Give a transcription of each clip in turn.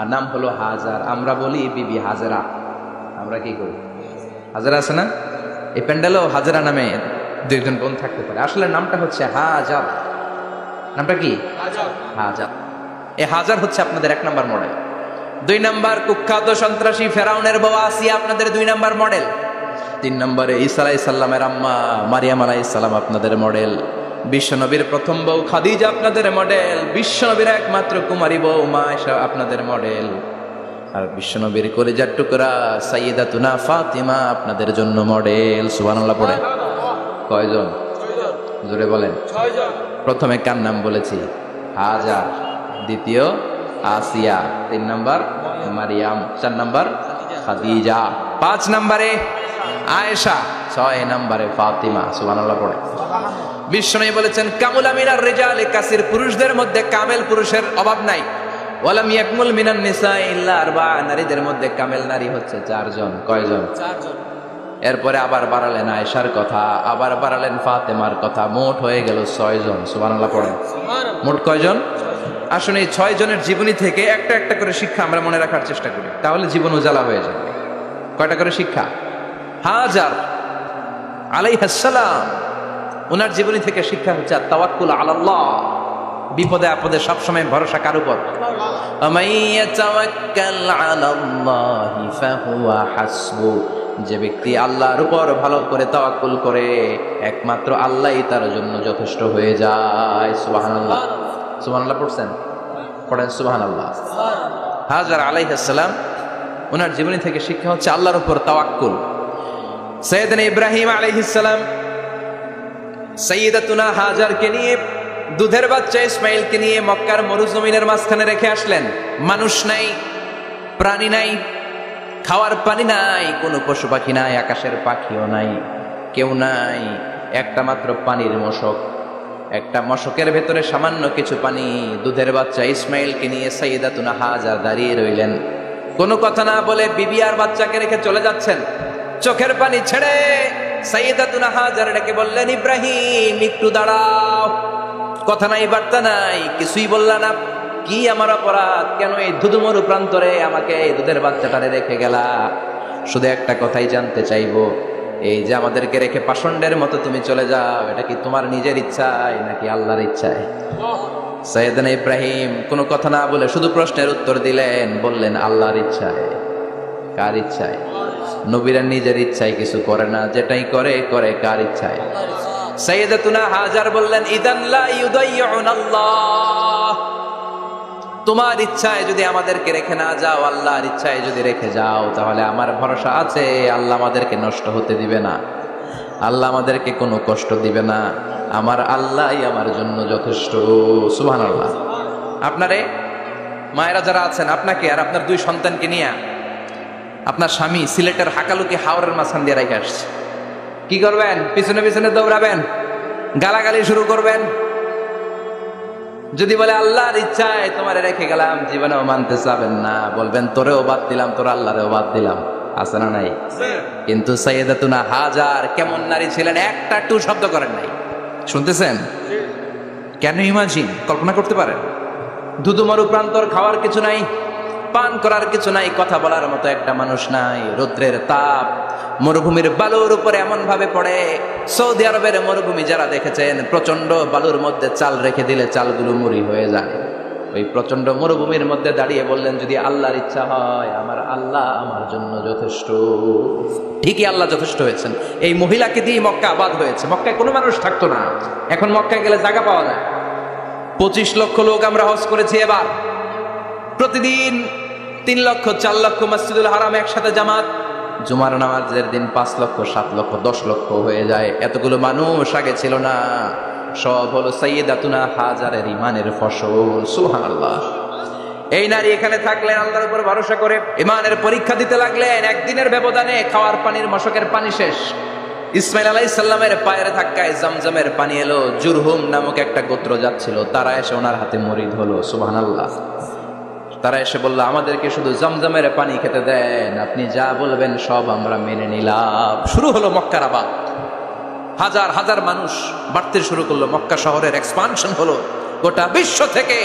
আর নাম হলো হাজার। আমরা বলি বিবি হাজরা। আমরা কি করি? হাজরা আছে না? এই প্যান্ডেলেও হাজরা নামে দুইজন বোন থাকতে পারে। আসলে নামটা হচ্ছে হাজার। নামটা কি? হাজার। এই হাজার হচ্ছে আপনাদের 1 নাম্বার মডেল। 2 নাম্বার কুখ্যাত সন্ত্রাসী ফেরাউনের বউ আসিয়া আপনাদের 2 নাম্বার মডেল। 3 নম্বরে ঈসা আলাইহিস সালামের আম্মা মারিয়াম আলাইহিস সালাম আপনাদের মডেল। বিশ্বনবীর প্রথম বউ খাদিজা আপনাদের মডেল। বিশ্বনবীর একমাত্র কুমারী বউ মা আয়েশা আপনাদের মডেল। আর বিশ্বনবীর কলিজার টুকরা সাইয়্যিদাতুনা ফাতিমা আপনাদের জন্য মডেল। সুবহানাল্লাহ পড়ে। কয়জন? জোরে বলেন। 6 জন। প্রথমে কার নাম বলেছি? হাজার। দ্বিতীয় আসিয়া। 3 নাম্বার মারিয়াম। 4 নাম্বার খাদিজা। 5 নম্বরে আয়েশা। 6 নম্বরে ফাতিমা। সুবহানাল্লাহ পড়ে। বিশ্বনবী বলেছেন কামুলা মিনার রিজালি কাসির, পুরুষদের মধ্যে কামেল পুরুষের অভাব নাই। ওয়ালাম ইয়াকমুল মিনান নিসা ইল্লা 4, নারীদের মধ্যে কামেল নারী হচ্ছে 4 জন। কয়জন? 4 জন। এরপরে আবার বাড়ালেন আয়েশার কথা, আবার বাড়ালেন ফাতেমার কথা, মোট হয়ে গেল 6 জন। সুবহানাল্লাহ পড়ে। মোট কয়জন? আসলে এই 6 জনের জীবনী থেকে একটা একটা করে শিক্ষা আমরা মনে রাখার চেষ্টা করি, তাহলে জীবন উজালা হয়ে যাবে। কয়টা করে শিক্ষা? হাজার আলাইহিস সালাম, ওনার জীবনী থেকে শিক্ষা হচ্ছে তাওয়াক্কুল আলাল্লাহ, বিপদে আপদে সবসময় ভরসা কার উপর? আমাইয়া তাওয়াক্কাল আলাল্লাহি ফাহুয়া হাসবু, যে ব্যক্তি আল্লাহর উপর ভালো করে তাওয়াক্কুল করে একমাত্র আল্লাহই তার জন্য যথেষ্ট হয়ে যায়। সুবহানাল্লাহ। সুবহানাল্লাহ পড়ছেন? পড়েন সুবহানাল্লাহ। হাজার আলাইহিস সালাম, ওনার জীবনী থেকে শিক্ষা হচ্ছে আল্লাহর উপর তাওয়াক্কুল। সাইয়েদনা ইব্রাহিম আলাইহিস সালাম সাইয়্যিদাতুনা হাজারকে নিয়ে, দুধের বাচ্চা ইসমাইলকে নিয়ে মক্কার মরুজমিনের মাঝখানে রেখে আসলেন। মানুষ নাই, প্রাণী নাই, খাওয়ার পানি নাই, কোনো পশু পাখি নাই, আকাশের পাখিও নাই, কেউ নাই, একটা মাত্র পানির মশক। একটা মশকের ভেতরে সামান্য কিছু পানি। দুধের বাচ্চা ইসমাইলকে নিয়ে সাইয়্যিদাতুনা হাজার দাঁড়িয়ে রইলেন। কোনো কথা না বলে বিবি আর বাচ্চাকে রেখে চলে যাচ্ছেন। চোখের পানি ছেড়ে সাইয়্যিদাতুনা হাজার ডেকে বললেন, ইব্রাহিম একটু দাঁড়াও। কথা নাই, বার্তা নাই, কিছুই বললা না। কি আমার অপরাধ? কেন এই ধুধুমরু প্রান্তরে আমাকে এই দুধের বাচ্চাটারে রেখে গেলা? শুধু একটা কথাই জানতে চাইবো, এই যে আমাদেরকে রেখে পাষণ্ডের মতো তুমি চলে যাও, এটা কি তোমার নিজের ইচ্ছায় নাকি আল্লাহর ইচ্ছায়? সাইয়েদনা ইব্রাহিম কোনো কথা না বলে শুধু প্রশ্নের উত্তর দিলেন, বললেন আল্লাহর ইচ্ছায়। কার ইচ্ছায়? নবীরা নিজের ইচ্ছায় কিছু করে না, যেটাই করে করে কার ইচ্ছায়? সাইয়্যিদাতুনা হাজার বললেন, ইদান লা ইউদাইয়ুনাল্লাহ, তোমার ইচ্ছায় যদি আমাদেরকে রেখে না যাও, আল্লাহর ইচ্ছায় যদি রেখে যাও, তাহলে আমার ভরসা আছে আল্লাহ আমাদেরকে নষ্ট হতে দিবে না, আল্লাহ আমাদেরকে কোনো কষ্ট দিবে না, আমার আল্লাহই আমার জন্য যথেষ্ট। সুবহানাল্লাহ। আপনারে মায়েরা যারা আছেন, আপনাকে আর আপনার 2 সন্তানকে নিয়ে আপনার স্বামী সিলেটের হাকালুকি হাওরের মাঝখান দিয়ে রেখে আসছে। কি করবেন? পিছনে পিছনে দৌড়াবেন, গালাগালি শুরু করবেন। যদি বলে আল্লাহর ইচ্ছায় তোমারে রেখে গেলাম, জীবনেও মানতে চাবেন না, বলবেন তোরেও বাদ দিলাম, তোর আল্লাহরেও বাদ দিলাম। আছে না নাই? কিন্তু সাইয়্যিদাতুনা হাজার কেমন নারী ছিলেন? একটা টু শব্দ করেন নাই। শুনতেছেন? কেন ইমাজিন, কল্পনা করতে পারেন? ধুধুমরু প্রান্তর, খাওয়ার কিছু নাই, পান করার কিছু নাই, কথা বলার মতো একটা মানুষ নাই, রৌদ্রের তাপ, মরুভূমির বালুর উপরে এমন ভাবে পড়ে। সৌদি আরবের মরুভূমি যারা দেখেছেন, প্রচন্ড বালুর মধ্যে চাল রেখে দিলে চালগুলো মুড়ি হয়ে যায়। ওই প্রচন্ড মরুভূমির মধ্যে দাঁড়িয়ে বললেন, যদি আল্লাহর ইচ্ছা হয়, আমার আল্লাহ আমার জন্য যথেষ্ট। ঠিকই আল্লাহ যথেষ্ট হয়েছেন। এই মহিলাকে দিয়ে মক্কা আবাদ হয়েছে। মক্কায় কোনো মানুষ থাকতো না, এখন মক্কায় গেলে জায়গা পাওয়া যায়। 25 লক্ষ লোক আমরা হজ করেছি এবার। প্রতিদিন 3 লক্ষ 4 লক্ষ মসজিদুল হারাম একসাথে জামাত। জুমার নামাজের দিন 5 লক্ষ 7 লক্ষ 10 লক্ষ হয়ে যায়। এতগুলো মানুষ আগে ছিল না। সব হলো সাইয়্যিদাতুনা হাজারের ইমানের ফসল। সুবহানাল্লাহ। এই নারী এখানে থাকলেন আল্লাহর উপর ভরসা করে, ইমানের পরীক্ষা দিতে লাগলেন। একদিনের ব্যবধানে খাওয়ার পানির মশকের পানি শেষ। ইসমাইল আলাইহিস সালামের পায়ের ধাক্কায় জমজমের পানি এলো। জুরহুম নামক একটা গোত্র যাচ্ছিল, তারা এসে ওনার হাতে মরিদ হলো। সুবহানাল্লাহ। তারা এসে বলল, আমাদেরকে শুধু জমজমের পানি খেতে দেন, আপনি যা বলবেন সব আমরা মেনে নিলাম। শুরু হলো মক্কার আবাদ। হাজার হাজার মানুষ বাড়তে শুরু করলো। মক্কা শহরের এক্সপানশন হলো। গোটা বিশ্ব থেকে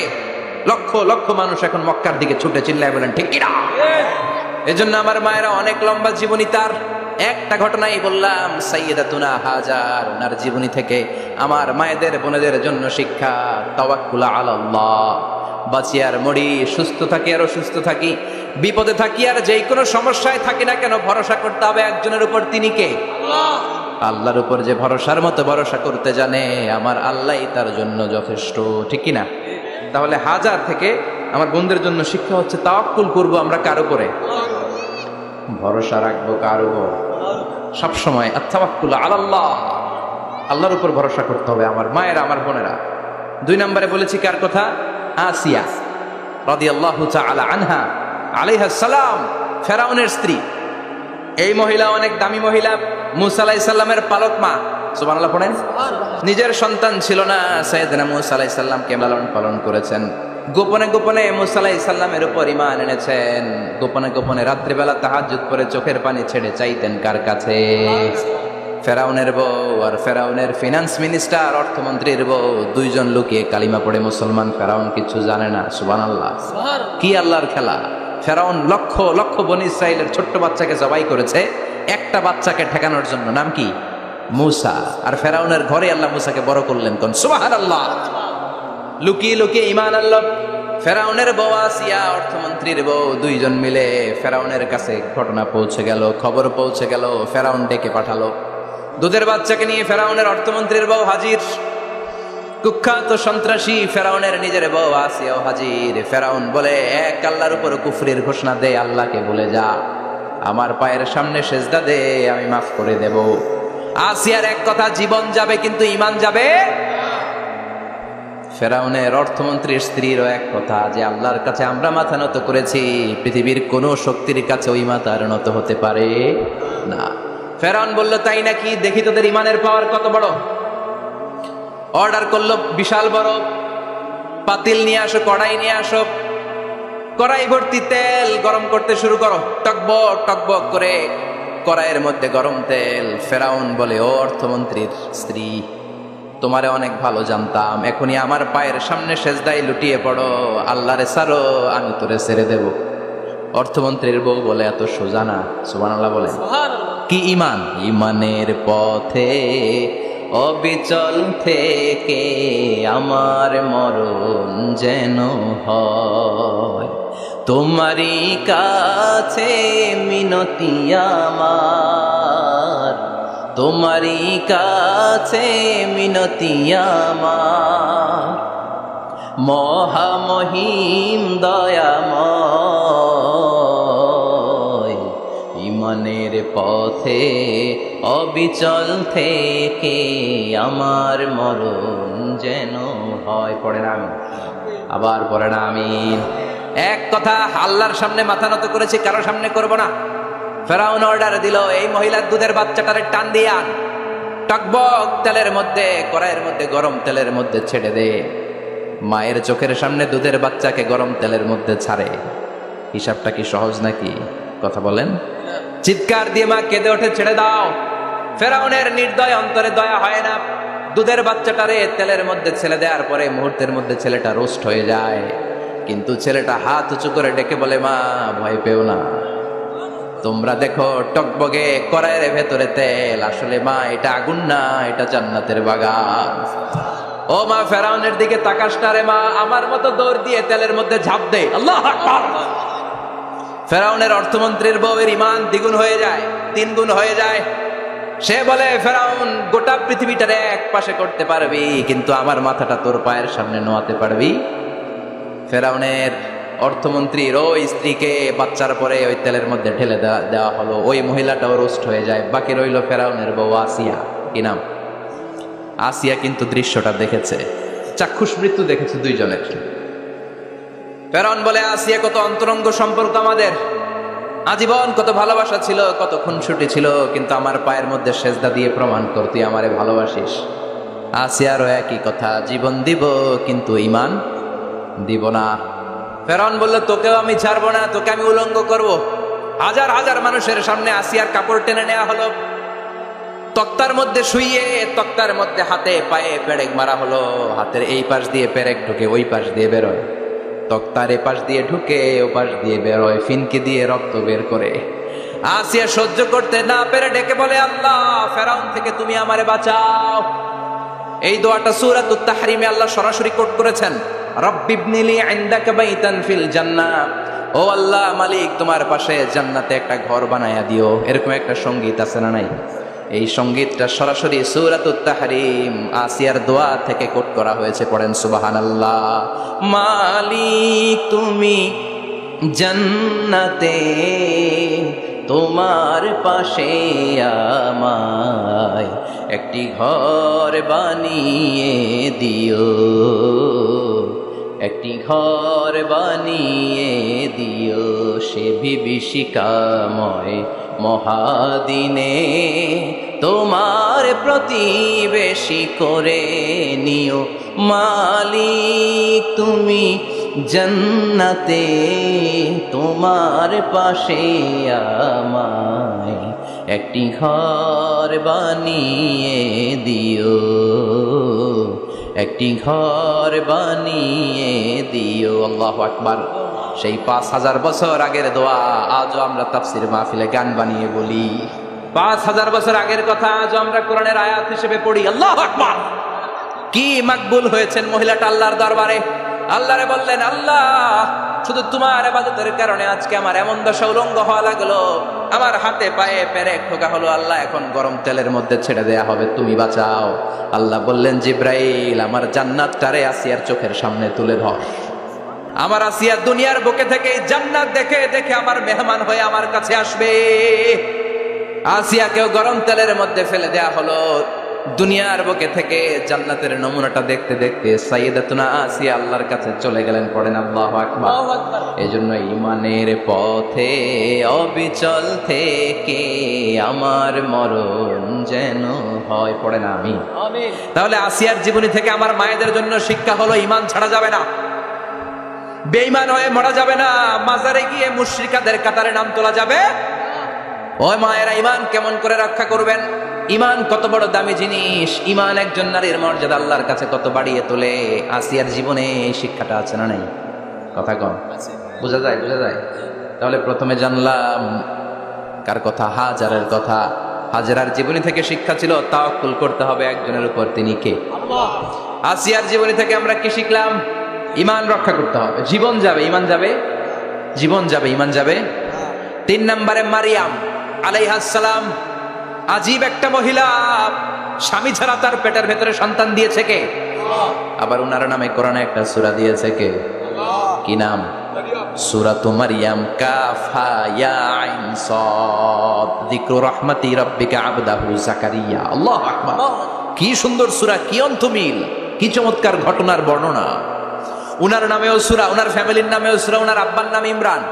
লক্ষ লক্ষ মানুষ এখন মক্কার দিকে ছুটে চিল্লায় বলেন ঠিক কিনা? এজন্য আমার মায়েরা অনেক লম্বা জীবনী, তার একটা ঘটনাই বললাম, সাইয়্যিদাতুনা হাজার, ওনার জীবনী থেকে আমার মায়েদের বোনেদের জন্য শিক্ষা, তাওয়াক্কুল আলাল্লাহ। বাঁচি আর মরি, সুস্থ থাকি আর অসুস্থ থাকি, বিপদে থাকি আর যেই কোনো সমস্যায় থাকি না কেন, ভরসা করতে হবে একজনের উপর, তিনি কে? আল্লাহ। আল্লাহর উপর যে ভরসার মতো ভরসা করতে জানে, আমার আল্লাহই তার জন্য যথেষ্ট, ঠিক কিনা? তাহলে হাজার থেকে আমার বোনদের জন্য শিক্ষা হচ্ছে তাওয়াক্কুল করব আমরা কার উপরে? ভরসা রাখবো কার উপর? সবসময় আত-তাওয়াক্কুল আলাল্লাহ, আল্লাহর উপর ভরসা করতে হবে আমার মায়েরা, আমার বোনেরা। 2 নম্বরে বলেছি কার কথা? আসিয়া রাদিয়াল্লাহু তাআলা আনহা আলাইহাস সালাম, ফেরাউনের স্ত্রী। এই মহিলা অনেক দামি মহিলা, মুসা আলাইহিস সালামের পালক মা। সুবহানাল্লাহ পড়েন। নিজের সন্তান ছিল না, সাইয়েদনা মুসা আলাইহিস সালামকে লালন পালন করেছেন। গোপনে গোপনে মুসা আলাইহিস সালামের উপর ঈমান এনেছেন। গোপনে গোপনে রাত্রিবেলা তাহাজ্জুদ করে চোখের পানি ছেড়ে চাইতেন কার কাছে? ফেরাউনের বউ আর ফেরাউনের ফিনান্স মিনিস্টার, অর্থমন্ত্রীর বউ, দুইজন লুকিয়ে কালিমা পড়ে মুসলমান। ফেরাউন কিছু জানে না। সুবহানাল্লাহ। কি আল্লাহর খেলা! ফেরাউন লক্ষ লক্ষ বনী ইসরাইলের ছোট্ট বাচ্চাকে জবাই করেছে একটা বাচ্চাকে ঠেকানোর জন্য, নাম কি? মুসা। আর ফেরাউনের ঘরে আল্লাহ মুসাকে বড় করলেন। কোন সুবহানাল্লাহ! লুকিয়ে লুকিয়ে ঈমান আনলো। ফেরাউনের বউ আসিয়া, অর্থমন্ত্রীর বউ, দুইজন মিলে ফেরাউনের কাছে ঘটনা পৌঁছে গেল, খবর পৌঁছে গেল। ফেরাউন ডেকে পাঠালো দুধের বাচ্চাকে নিয়ে। ফেরাউনের অর্থমন্ত্রীর বউ হাজির, কুখ্যাত সন্ত্রাসী ফেরাউনের নিজের বউ আসিয়াও হাজির। ফেরাউন বলে, এক আল্লাহর উপর কুফরির ঘোষণা দে, আল্লাহকে ভুলে যা, আমার পায়ের সামনে সেজদা দে, আমি মাফ করে দেব। আসিয়ার এক কথা, জীবন যাবে কিন্তু ঈমান যাবে। ফেরাউনের অর্থমন্ত্রীর স্ত্রীরও এক কথা, যে আল্লাহর কাছে আমরা মাথা নত করেছি, পৃথিবীর কোন শক্তির কাছে ওই মাথা আর নত হতে পারে না। ফেরাউন বলল, তাই নাকি? দেখি তোদের ঈমানের পাওয়ার কত বড়। অর্ডার করলো বিশাল বড় পাতিল নিয়ে আসো, কড়াই নিয়ে আসো, কড়াই ভর্তি তেল গরম করতে শুরু করো। টকবক টকবক করে কড়াইয়ের মধ্যে গরম তেল। ফেরাউন বলে, ও অর্থমন্ত্রীর স্ত্রী, তোমারে অনেক ভালো জানতাম, এখনই আমার পায়ের সামনে সেজদায় লুটিয়ে পড়ো, আল্লাহরে ছাড়ো, আমি তোরে ছেড়ে দেব। অর্থমন্ত্রীর বউ বলে, এত সোজা না। সুবহানাল্লাহ বলে। কি ঈমান? ঈমানের পথে অবিচল থেকে আমার মরণ যেন হয়, তোমারই কাছে মিনতি আমার, তোমারই কাছে মিনতি আমার, মহামহিম দয়াময়, ঈমানের পথে অবিচল থেকে আমার মরণ যেন হয়। পড়ে না আমি, আবার পড়ে না আমি। এক কথা, আল্লাহর সামনে মাথা নত করেছি, কারো সামনে করব না। ফেরাউন অর্ডার দিল, এই মহিলার দুধের বাচ্চাটারে টান দিয়ে আন, টকবক তেলের মধ্যে, কড়াইয়ের মধ্যে গরম তেলের মধ্যে ছেড়ে দে। মায়ের চোখের সামনে দুধের বাচ্চাকে গরম তেলের মধ্যে ছাড়ে। হিসাবটা কি সহজ নাকি? কথা বলেন। চিৎকার দিয়ে মা কেঁদে ওঠে, ছেড়ে দাও। ফেরাউনের নির্দয় অন্তরে দয়া হয় না। দুধের বাচ্চাটারে তেলের মধ্যে ছেড়ে দেওয়ার পরে মুহূর্তের মধ্যে ছেলেটা রোস্ট হয়ে যায়। কিন্তু ছেলেটা হাত উঁচু করে ডেকে বলে, মা ভয় পেও না, তোমরা দেখো টকবগে কড়াইয়ের ভেতরে তেল, আসলে মা এটা আগুন না, এটা জান্নাতের বাগান। ও মা, ফেরাউনের দিকে তাকাস না রে মা, আমার মতো দৌড় দিয়ে তেলের মধ্যে ঝাঁপ দে। আল্লাহু আকবার। ফেরাউনের অর্থমন্ত্রীর বউয়ের ঈমান দ্বিগুণ হয়ে যায়, 3 গুণ হয়ে যায়। সে বলে, ফেরাউন, গোটা পৃথিবীটারে এক পাশে করতে পারবি, কিন্তু আমার মাথাটা তোর পায়ের সামনে নোয়াতে পারবি? ফেরাউনের অর্থমন্ত্রীর ওই স্ত্রীকে বাচ্চার পরে ওই তেলের মধ্যে ঢেলে দেওয়া হলো। ওই মহিলাটাও রোস্ট হয়ে যায়। বাকি রইল ফেরাউনের বউ আসিয়া। কি নাম? আসিয়া কিন্তু দৃশ্যটা দেখেছে, চাক্ষুষ মৃত্যু দেখেছে দুইজনের। ফেরাউন বলে, আসিয়া, কত অন্তরঙ্গ সম্পর্ক আমাদের, আজীবন কত ভালোবাসা ছিল, কত খুনসুটি ছিল, কিন্তু আমার পায়ের মধ্যে সেজদা দিয়ে প্রমাণ কর তুই আমারে ভালোবাসিস। আসিয়ারও একই কথা, জীবন দিব কিন্তু ঈমান দিব না। ফেরাউন বলল, তোকেও আমি ছাড়বো না, তোকে আমি উলঙ্গ করব। হাজার হাজার মানুষের সামনে আসিয়ার কাপড় টেনে নেওয়া হলো, তক্তার মধ্যে শুইয়ে তক্তার মধ্যে হাতে পায়ে পেরেক মারা হলো। হাতের এই পাশ দিয়ে পেরেক ঢুকে ওই পাশ দিয়ে বেরোয়। তক্তার এপাশ দিয়ে ঢুকে ওপাশ দিয়ে বের হয়, ফিনকে দিয়ে রক্ত বের করে। আসিয়া সহ্য করতে না পেরে ডেকে বলে, আল্লাহ, ফেরাউন থেকে তুমি আমারে বাঁচাও। এই দোয়াটা সূরাতুত তাহরিমে আল্লাহ সরাসরি কোট করেছেন, রব্বিবনিলি ইনদাকা বাইতান ফিল জান্নাহ। ও আল্লাহ মালিক, তোমার পাশে জান্নাতে একটা ঘর বানায়া দিও। এরকম একটা সঙ্গীত আছে না নাই? এই সঙ্গীতটা সরাসরি সূরাতুত তাহরিম আসিয়ার দোয়া থেকে কোট করা হয়েছে। পড়েন সুবহানাল্লাহ। মালিক তুমি জান্নাতে তোমার পাশে আমায় একটি ঘর বানিয়ে দিও, একটি ঘর বানিয়ে দিও সে বিভীষিকাময় মহাদিনে, তোমার প্রতিবেশী করে নিও। মালিক তুমি জান্নাতে তোমার পাশে আমায় একটি ঘর বানিয়ে দিও, একটি ঘর বানিয়ে দিও। আল্লাহু আকবার। সেই 5000 বছর আগের দোয়া আজও আমরা তাফসীর মাহফিলে গান বানিয়ে বলি। 5000 বছর আগের কথা আজও আমরা কোরআনের আয়াত হিসেবে পড়ি। আল্লাহু আকবার। কি মাকবুল হয়েছেন মহিলাটা আল্লাহর দরবারে। আল্লাহরে বললেন, আল্লাহ, শুধু তোমার ইবাদতের কারণে আজকে আমার এমন দশা উলঙ্গ হওয়া লাগলো, আমার হাতে পায়ে পেরেক ঠোকা হলো। আল্লাহ, এখন গরম তেলের মধ্যে ছেড়ে দেয়া হবে, তুমি বাঁচাও। আল্লাহ বললেন, জিব্রাইল, আমার জান্নাতটারে আসিয়ার চোখের সামনে তুলে ধর। আমার আসিয়া দুনিয়ার বুকে থেকে জান্নাত দেখে দেখে আমার মেহমান হয়ে আমার কাছে আসবে। আসিয়াকেও গরম তেলের মধ্যে ফেলে দেয়া হলো। দুনিয়ার বুকে থেকে জান্নাতের নমুনাটা দেখতে দেখতে সাইয়েদাতুনা আসিয়া আল্লাহর কাছে চলে গেলেন। পড়েন আল্লাহু আকবার। এজন্য ঈমানের পথে অবিচল থেকে আমার মরণ যেন হয়। পড়েন আমিন। তাহলে আসিয়ার জীবনী থেকে আমার মায়েদের জন্য শিক্ষা হলো, ঈমান ছাড়া যাবে না, বেঈমান হয়ে মরা যাবে না, মাজারে গিয়ে মুশরিকাদের কাতারে নাম তোলা যাবে। ওই মায়েরা ঈমান কেমন করে রক্ষা করবেন? ঈমান কত বড় দামি জিনিস। ঈমান একজন নারীর মর্যাদা আল্লাহর কাছে কত বাড়িয়ে তোলে। আসিয়ার জীবনে এই শিক্ষাটা আছে না নাই? কথা কম বোঝা যায়? বোঝা যায়। তাহলে প্রথমে জানলাম কার কথা? হাজারের কথা। হাজারার জীবনী থেকে শিক্ষা ছিল তাওয়াক্কুল করতে হবে একজনের উপর, তিনি কে? আল্লাহ। আসিয়ার জীবনী থেকে আমরা কি শিখলাম? ঈমান রক্ষা করতে হবে। জীবন যাবে, ঈমান যাবে, জীবন যাবে, ঈমান যাবে। 3 নম্বরে মারিয়াম আলাইহাস সালাম, আজীব একটা মহিলা, স্বামী ছাড়া তার পেটের ভেতরে সন্তান দিয়েছে কে? আবার উনার নামে কোরআনে একটা সূরা দিয়েছে কে? কি নাম? সূরাতু মারিয়াম। কাফ হা ইয়া আইন সাদ, যিকরু রাহমাতি রাব্বিকা আবদাহু যাকারিয়া। আল্লাহু আকবার। কি সুন্দর সূরা, কি অন্তমিল, কি চমৎকার ঘটনার বর্ণনা। উনার নামেও সূরা, উনার ফ্যামিলির নামেও সূরা। উনার আব্বার নাম ইমরান,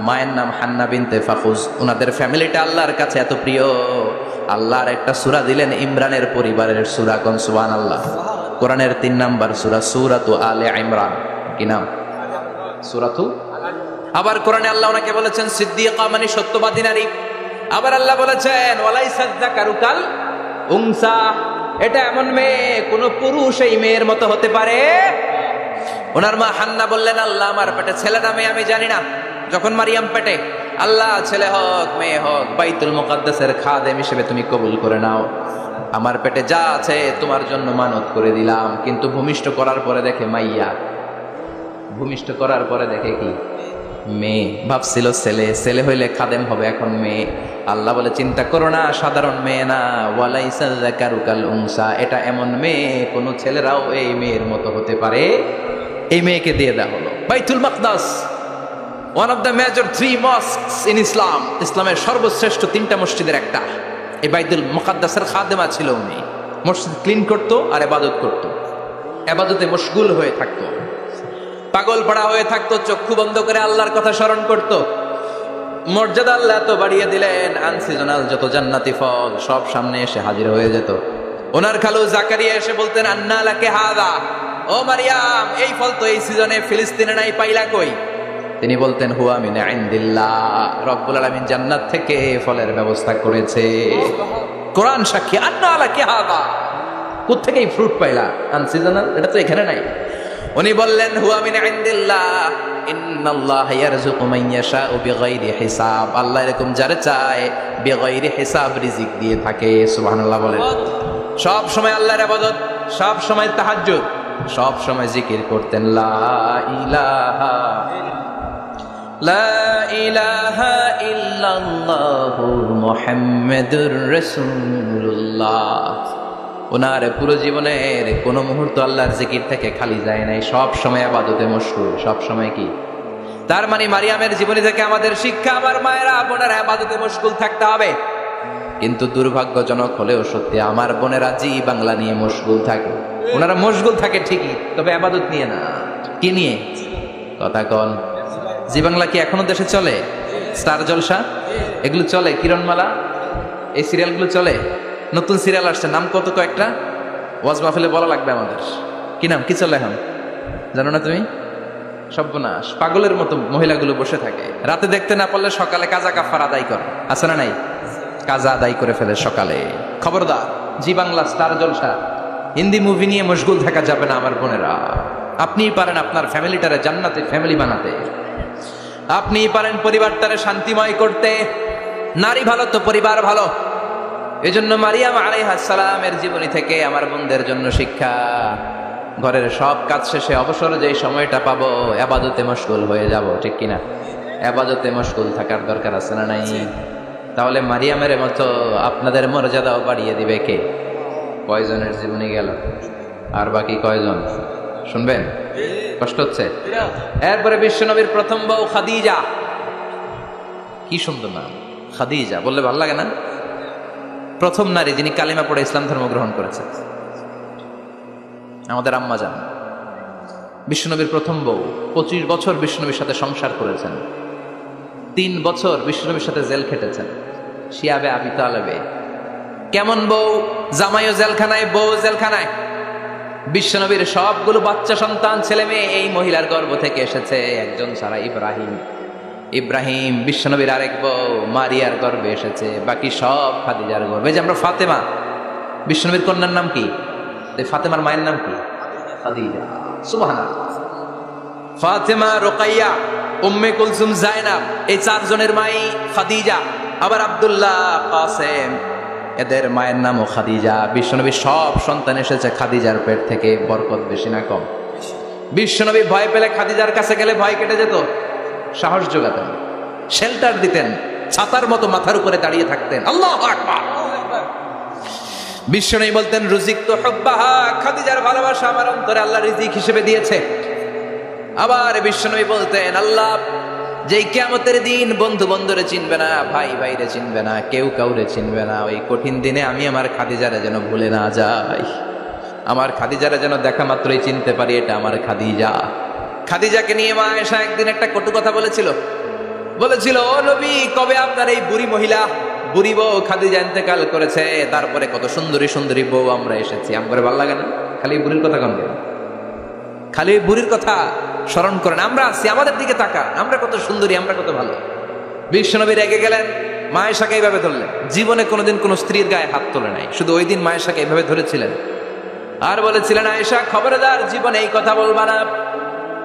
মায়ের নাম হান্না বিনতে ফাখুজ। উনাদের ফ্যামিলিটা আল্লাহর কাছে এত প্রিয়, আল্লাহর একটা সূরা দিলেন ইমরানের পরিবারের সূরা। কোন? সুবহানাল্লাহ। কোরআনের 3 নাম্বার সূরা, সূরাতু আলে ইমরান। কি নাম? সূরাতু। আবার কোরআনে আল্লাহ ওনাকে বলেছেন সিদ্দিকা, মানে সত্যবাদী নারী। আবার আল্লাহ বলেছেন ওয়ালাইসা যাকারু কাল উনসা, এটা এমন মেয়ে কোন পুরুষ এই মেয়ের মতো হতে পারে? ওনার মা হান্না বললেন, আল্লাহ, আমার পেটে ছেলে না মেয়ে আমি জানি না। যখন মারিয়াম পেটে, আল্লাহ, ছেলে হোক মেয়ে হোক, বাইতুল মুকাদ্দাসের খাদেম হিসেবে তুমি কবুল করে নাও। আমার পেটে যা আছে তোমার জন্য মানত করে দিলাম। কিন্তু ভূমিষ্ঠ করার পরে দেখে মাইয়া, ভূমিষ্ঠ করার পরে দেখে কি? মেয়ে। ভাবছিল ছেলে, ছেলে হইলে খাদেম হবে, এখন মেয়ে। আল্লাহ বলে, চিন্তা করো না, সাধারণ মেয়ে না। ওয়ালাইসা যাকারু কাল উনসা, এটা এমন মেয়ে কোন ছেলেরাও এই মেয়ের মতো হতে পারে। এই মেয়েকে দিয়ে দেওয়া হলো Baitul Maqdas, one of the major 3 mosques in Islam. ইসলামের সর্বশ্রেষ্ঠ 3টা মসজিদের একটা। এই বাইতুল মুকাদ্দাসের খাদেমা ছিল উনি। মসজিদ ক্লিন করতো আর ইবাদত করতো, ইবাদতে মশগুল হয়ে থাকতো, পাগল পড়া হয়ে থাকতো, চক্ষু বন্ধ করে আল্লাহর কথা স্মরণ করত। মর্যাদা আল্লাহ তো বাড়িয়ে দিলেন, আনসিজনাল যত জান্নাতি ফল সব সামনে এসে হাজির হয়ে যেত। ওনার খালু জাকারিয়া এসে বলতেন, আন্না লাকে হাদা, ও মারিয়াম, এই ফল তো এই সিজনে ফিলিস্তিনে নাই, পাইলা কই? তিনি বলতেন, হুয়া মিন ইনদিল্লাহ, রব্বুল আলামিন জান্নাত থেকে ফলের ব্যবস্থা করেছে। কোরআন সাক্ষী, আন্না লাকে হাদা, কোত্থেকে এই ফ্রুট পাইলা? আনসিজনাল, এটা তো এখানে নাই। উনি বললেন হুয়া মিন ইনদিল্লাহ ইন্নাল্লাহ ইয়ারযুকু মান ইয়াশাউ বিগাইরি হিসাব। আল্লাহ এরকম যারে চায় বিগাইরি হিসাব রিজিক দিয়ে থাকে। সুবহানাল্লাহ বলেন। সব সময় আল্লাহর ইবাদত, সব সময় তাহাজ্জুদ, সব সময় জিকির করতেন লা ইলাহা ইল্লাল্লাহু মুহাম্মাদুর রাসূলুল্লাহ। ওনার পুরো জীবনের কোনো মুহূর্ত আল্লাহর জিকির থেকে খালি যায় নাই, সব সময় ইবাদতে মশগুল। সব সময় কি? তার মানে মারিয়ামের জীবনী থেকে আমাদের শিক্ষা, আমার মায়েরা বোনেরা ইবাদতে মশগুল থাকতে হবে। কিন্তু দুর্ভাগ্যজনক হলেও সত্যি, আমার বোনেরা জি বাংলা নিয়ে মশগুল থাকে। ওনারা মশগুল থাকে ঠিকই, তবে ইবাদত নিয়ে না। কি নিয়ে? কথা কন। জি বাংলা কি এখনো দেশে চলে? স্টার জলসা এগুলো চলে, কিরণমালা, এই সিরিয়ালগুলো চলে। নতুন সিরিয়াল আসছে, নাম কত কয়েকটা, ওয়াজ মাহফিলে বলা লাগবে আমাদের। কি নাম, কি চলে এখন জানো না তুমি? সর্বনাশ, পাগলের মতো মহিলাগুলো বসে থাকে, রাতে দেখতে না পারলে সকালে কাজা কাফার আদায় করে, আছে না নাই? কাজা আদায় করে ফেলে সকালে। খবরদার, জি বাংলা, স্টার জলসা, হিন্দি মুভি নিয়ে মশগুল থাকা যাবে না আমার বোনেরা। আপনিই পারেন আপনার ফ্যামিলিটারে জান্নাতে ফ্যামিলি বানাতে, আপনিই পারেন পরিবারটারে শান্তিময় করতে। নারী ভালো তো পরিবার ভালো। এজন্য মারিয়াম আলাইহিস সালামের জীবনী থেকে আমার বোনদের জন্য শিক্ষা, ঘরের সব কাজ শেষে অবসর যেই সময়টা পাবো ইবাদতে মশগুল হয়ে যাব, ঠিক কিনা? ইবাদতে মশগুল থাকার দরকার আছে না নাই? তাহলে মারিয়ামের মতো আপনাদের মর্যাদাও বাড়িয়ে দিবে কে? কয়জনের জীবনী গেল, আর বাকি কয়জন শুনবেন? কষ্ট হচ্ছে? এরপরে বিশ্বনবীর প্রথম বউ খাদিজা। কি সুন্দর নাম, খাদিজা বললে ভালো লাগে না? প্রথম নারী যিনি কালিমা পড়ে ইসলাম ধর্ম গ্রহণ করেছেন, আমাদের আম্মা জান। বিশ্বনবীর প্রথম বউ, 25 বছর বিশ্বনবীর সাথে সংসার করেছেন, 3 বছর বিশ্বনবীর সাথে জেল খেটেছেন, শিয়াবে আবি তালেবে। কেমন বউ? জামাইও জেলখানায়, বউ জেলখানায়। বিশ্বনবীর সবগুলো বাচ্চা সন্তান, ছেলে মেয়ে এই মহিলার গর্ভ থেকে এসেছে, একজন ছাড়া, ইব্রাহিম। বিশ্বনবীর আরেক বউ মারিয়ার গর্ভে এসেছে, বাকি সব খাদিজার গর্ভে। যে আমরা ফাতেমা, বিশ্বনবীর কন্যার নাম কি? ফাতেমার মায়ের নাম কি? খাদিজা। সুবহানাল্লাহ। ফাতেমা, রোকাইয়া, উম্মে কুলসুম, জায়নাব, এই 4 জনের মাই খাদিজা। আবার আব্দুল্লাহ, কাসেম, এদের মায়ের নামও খাদিজা। বিশ্বনবীর সব সন্তান এসেছে খাদিজার পেট থেকে। বরকত বেশি না কম? বিশ্বনবী ভয় পেলে খাদিজার কাছে গেলে ভয় কেটে যেত, সাহস যোগাতেন, শেল্টার দিতেন, ছাতার মতো মাথার উপরে দাঁড়িয়ে থাকতেন। আল্লাহু আকবার। বিশ্বনবী বলতেন রুজিকতু হুব্বাহা, খাদিজার ভালোবাসা আমার অন্তরে আল্লাহ রিজিক হিসেবে দিয়েছে। আবার বিশ্বনবী বলতেন আল্লাহ যেই কিয়ামতের দিন বন্ধু বন্ধুরে চিনবে না, ভাই ভাইরে চিনবে না, কেউ কাউরে চিনবে না, ওই কঠিন দিনে আমি আমার খাদিজারে যেন ভুলে না যাই, আমার খাদিজারে যেন দেখা মাত্রই চিনতে পারি এটা আমার খাদিজা। খাদিজাকে নিয়ে মা আয়েশা একদিন একটা কটু কথা বলেছিল, ও নবী, কবে আপনার এই বুড়ি মহিলা, বুড়ি বউ খাদিজা ইন্তেকাল করেছে, তারপরে কত সুন্দরী সুন্দরী বউ আমরা এসেছি, আমার ভালো লাগে না? খালি বুড়ির কথা কন, খালি বুড়ির কথা স্মরণ করেন। আমরা আছি, আমাদের দিকে তাকান, আমরা কত সুন্দরী, আমরা কত ভালো। বিশ্বনবী রেগে গেলেন, মা আয়েশাকে এইভাবে ধরলেন। জীবনে কোনোদিন কোনো স্ত্রীর গায়ে হাত তোলে নাই, শুধু ওই দিন মা আয়েশাকে এইভাবে ধরেছিলেন আর বলেছিলেন, আয়েশা খবরদার, জীবনে এই কথা বলবা না।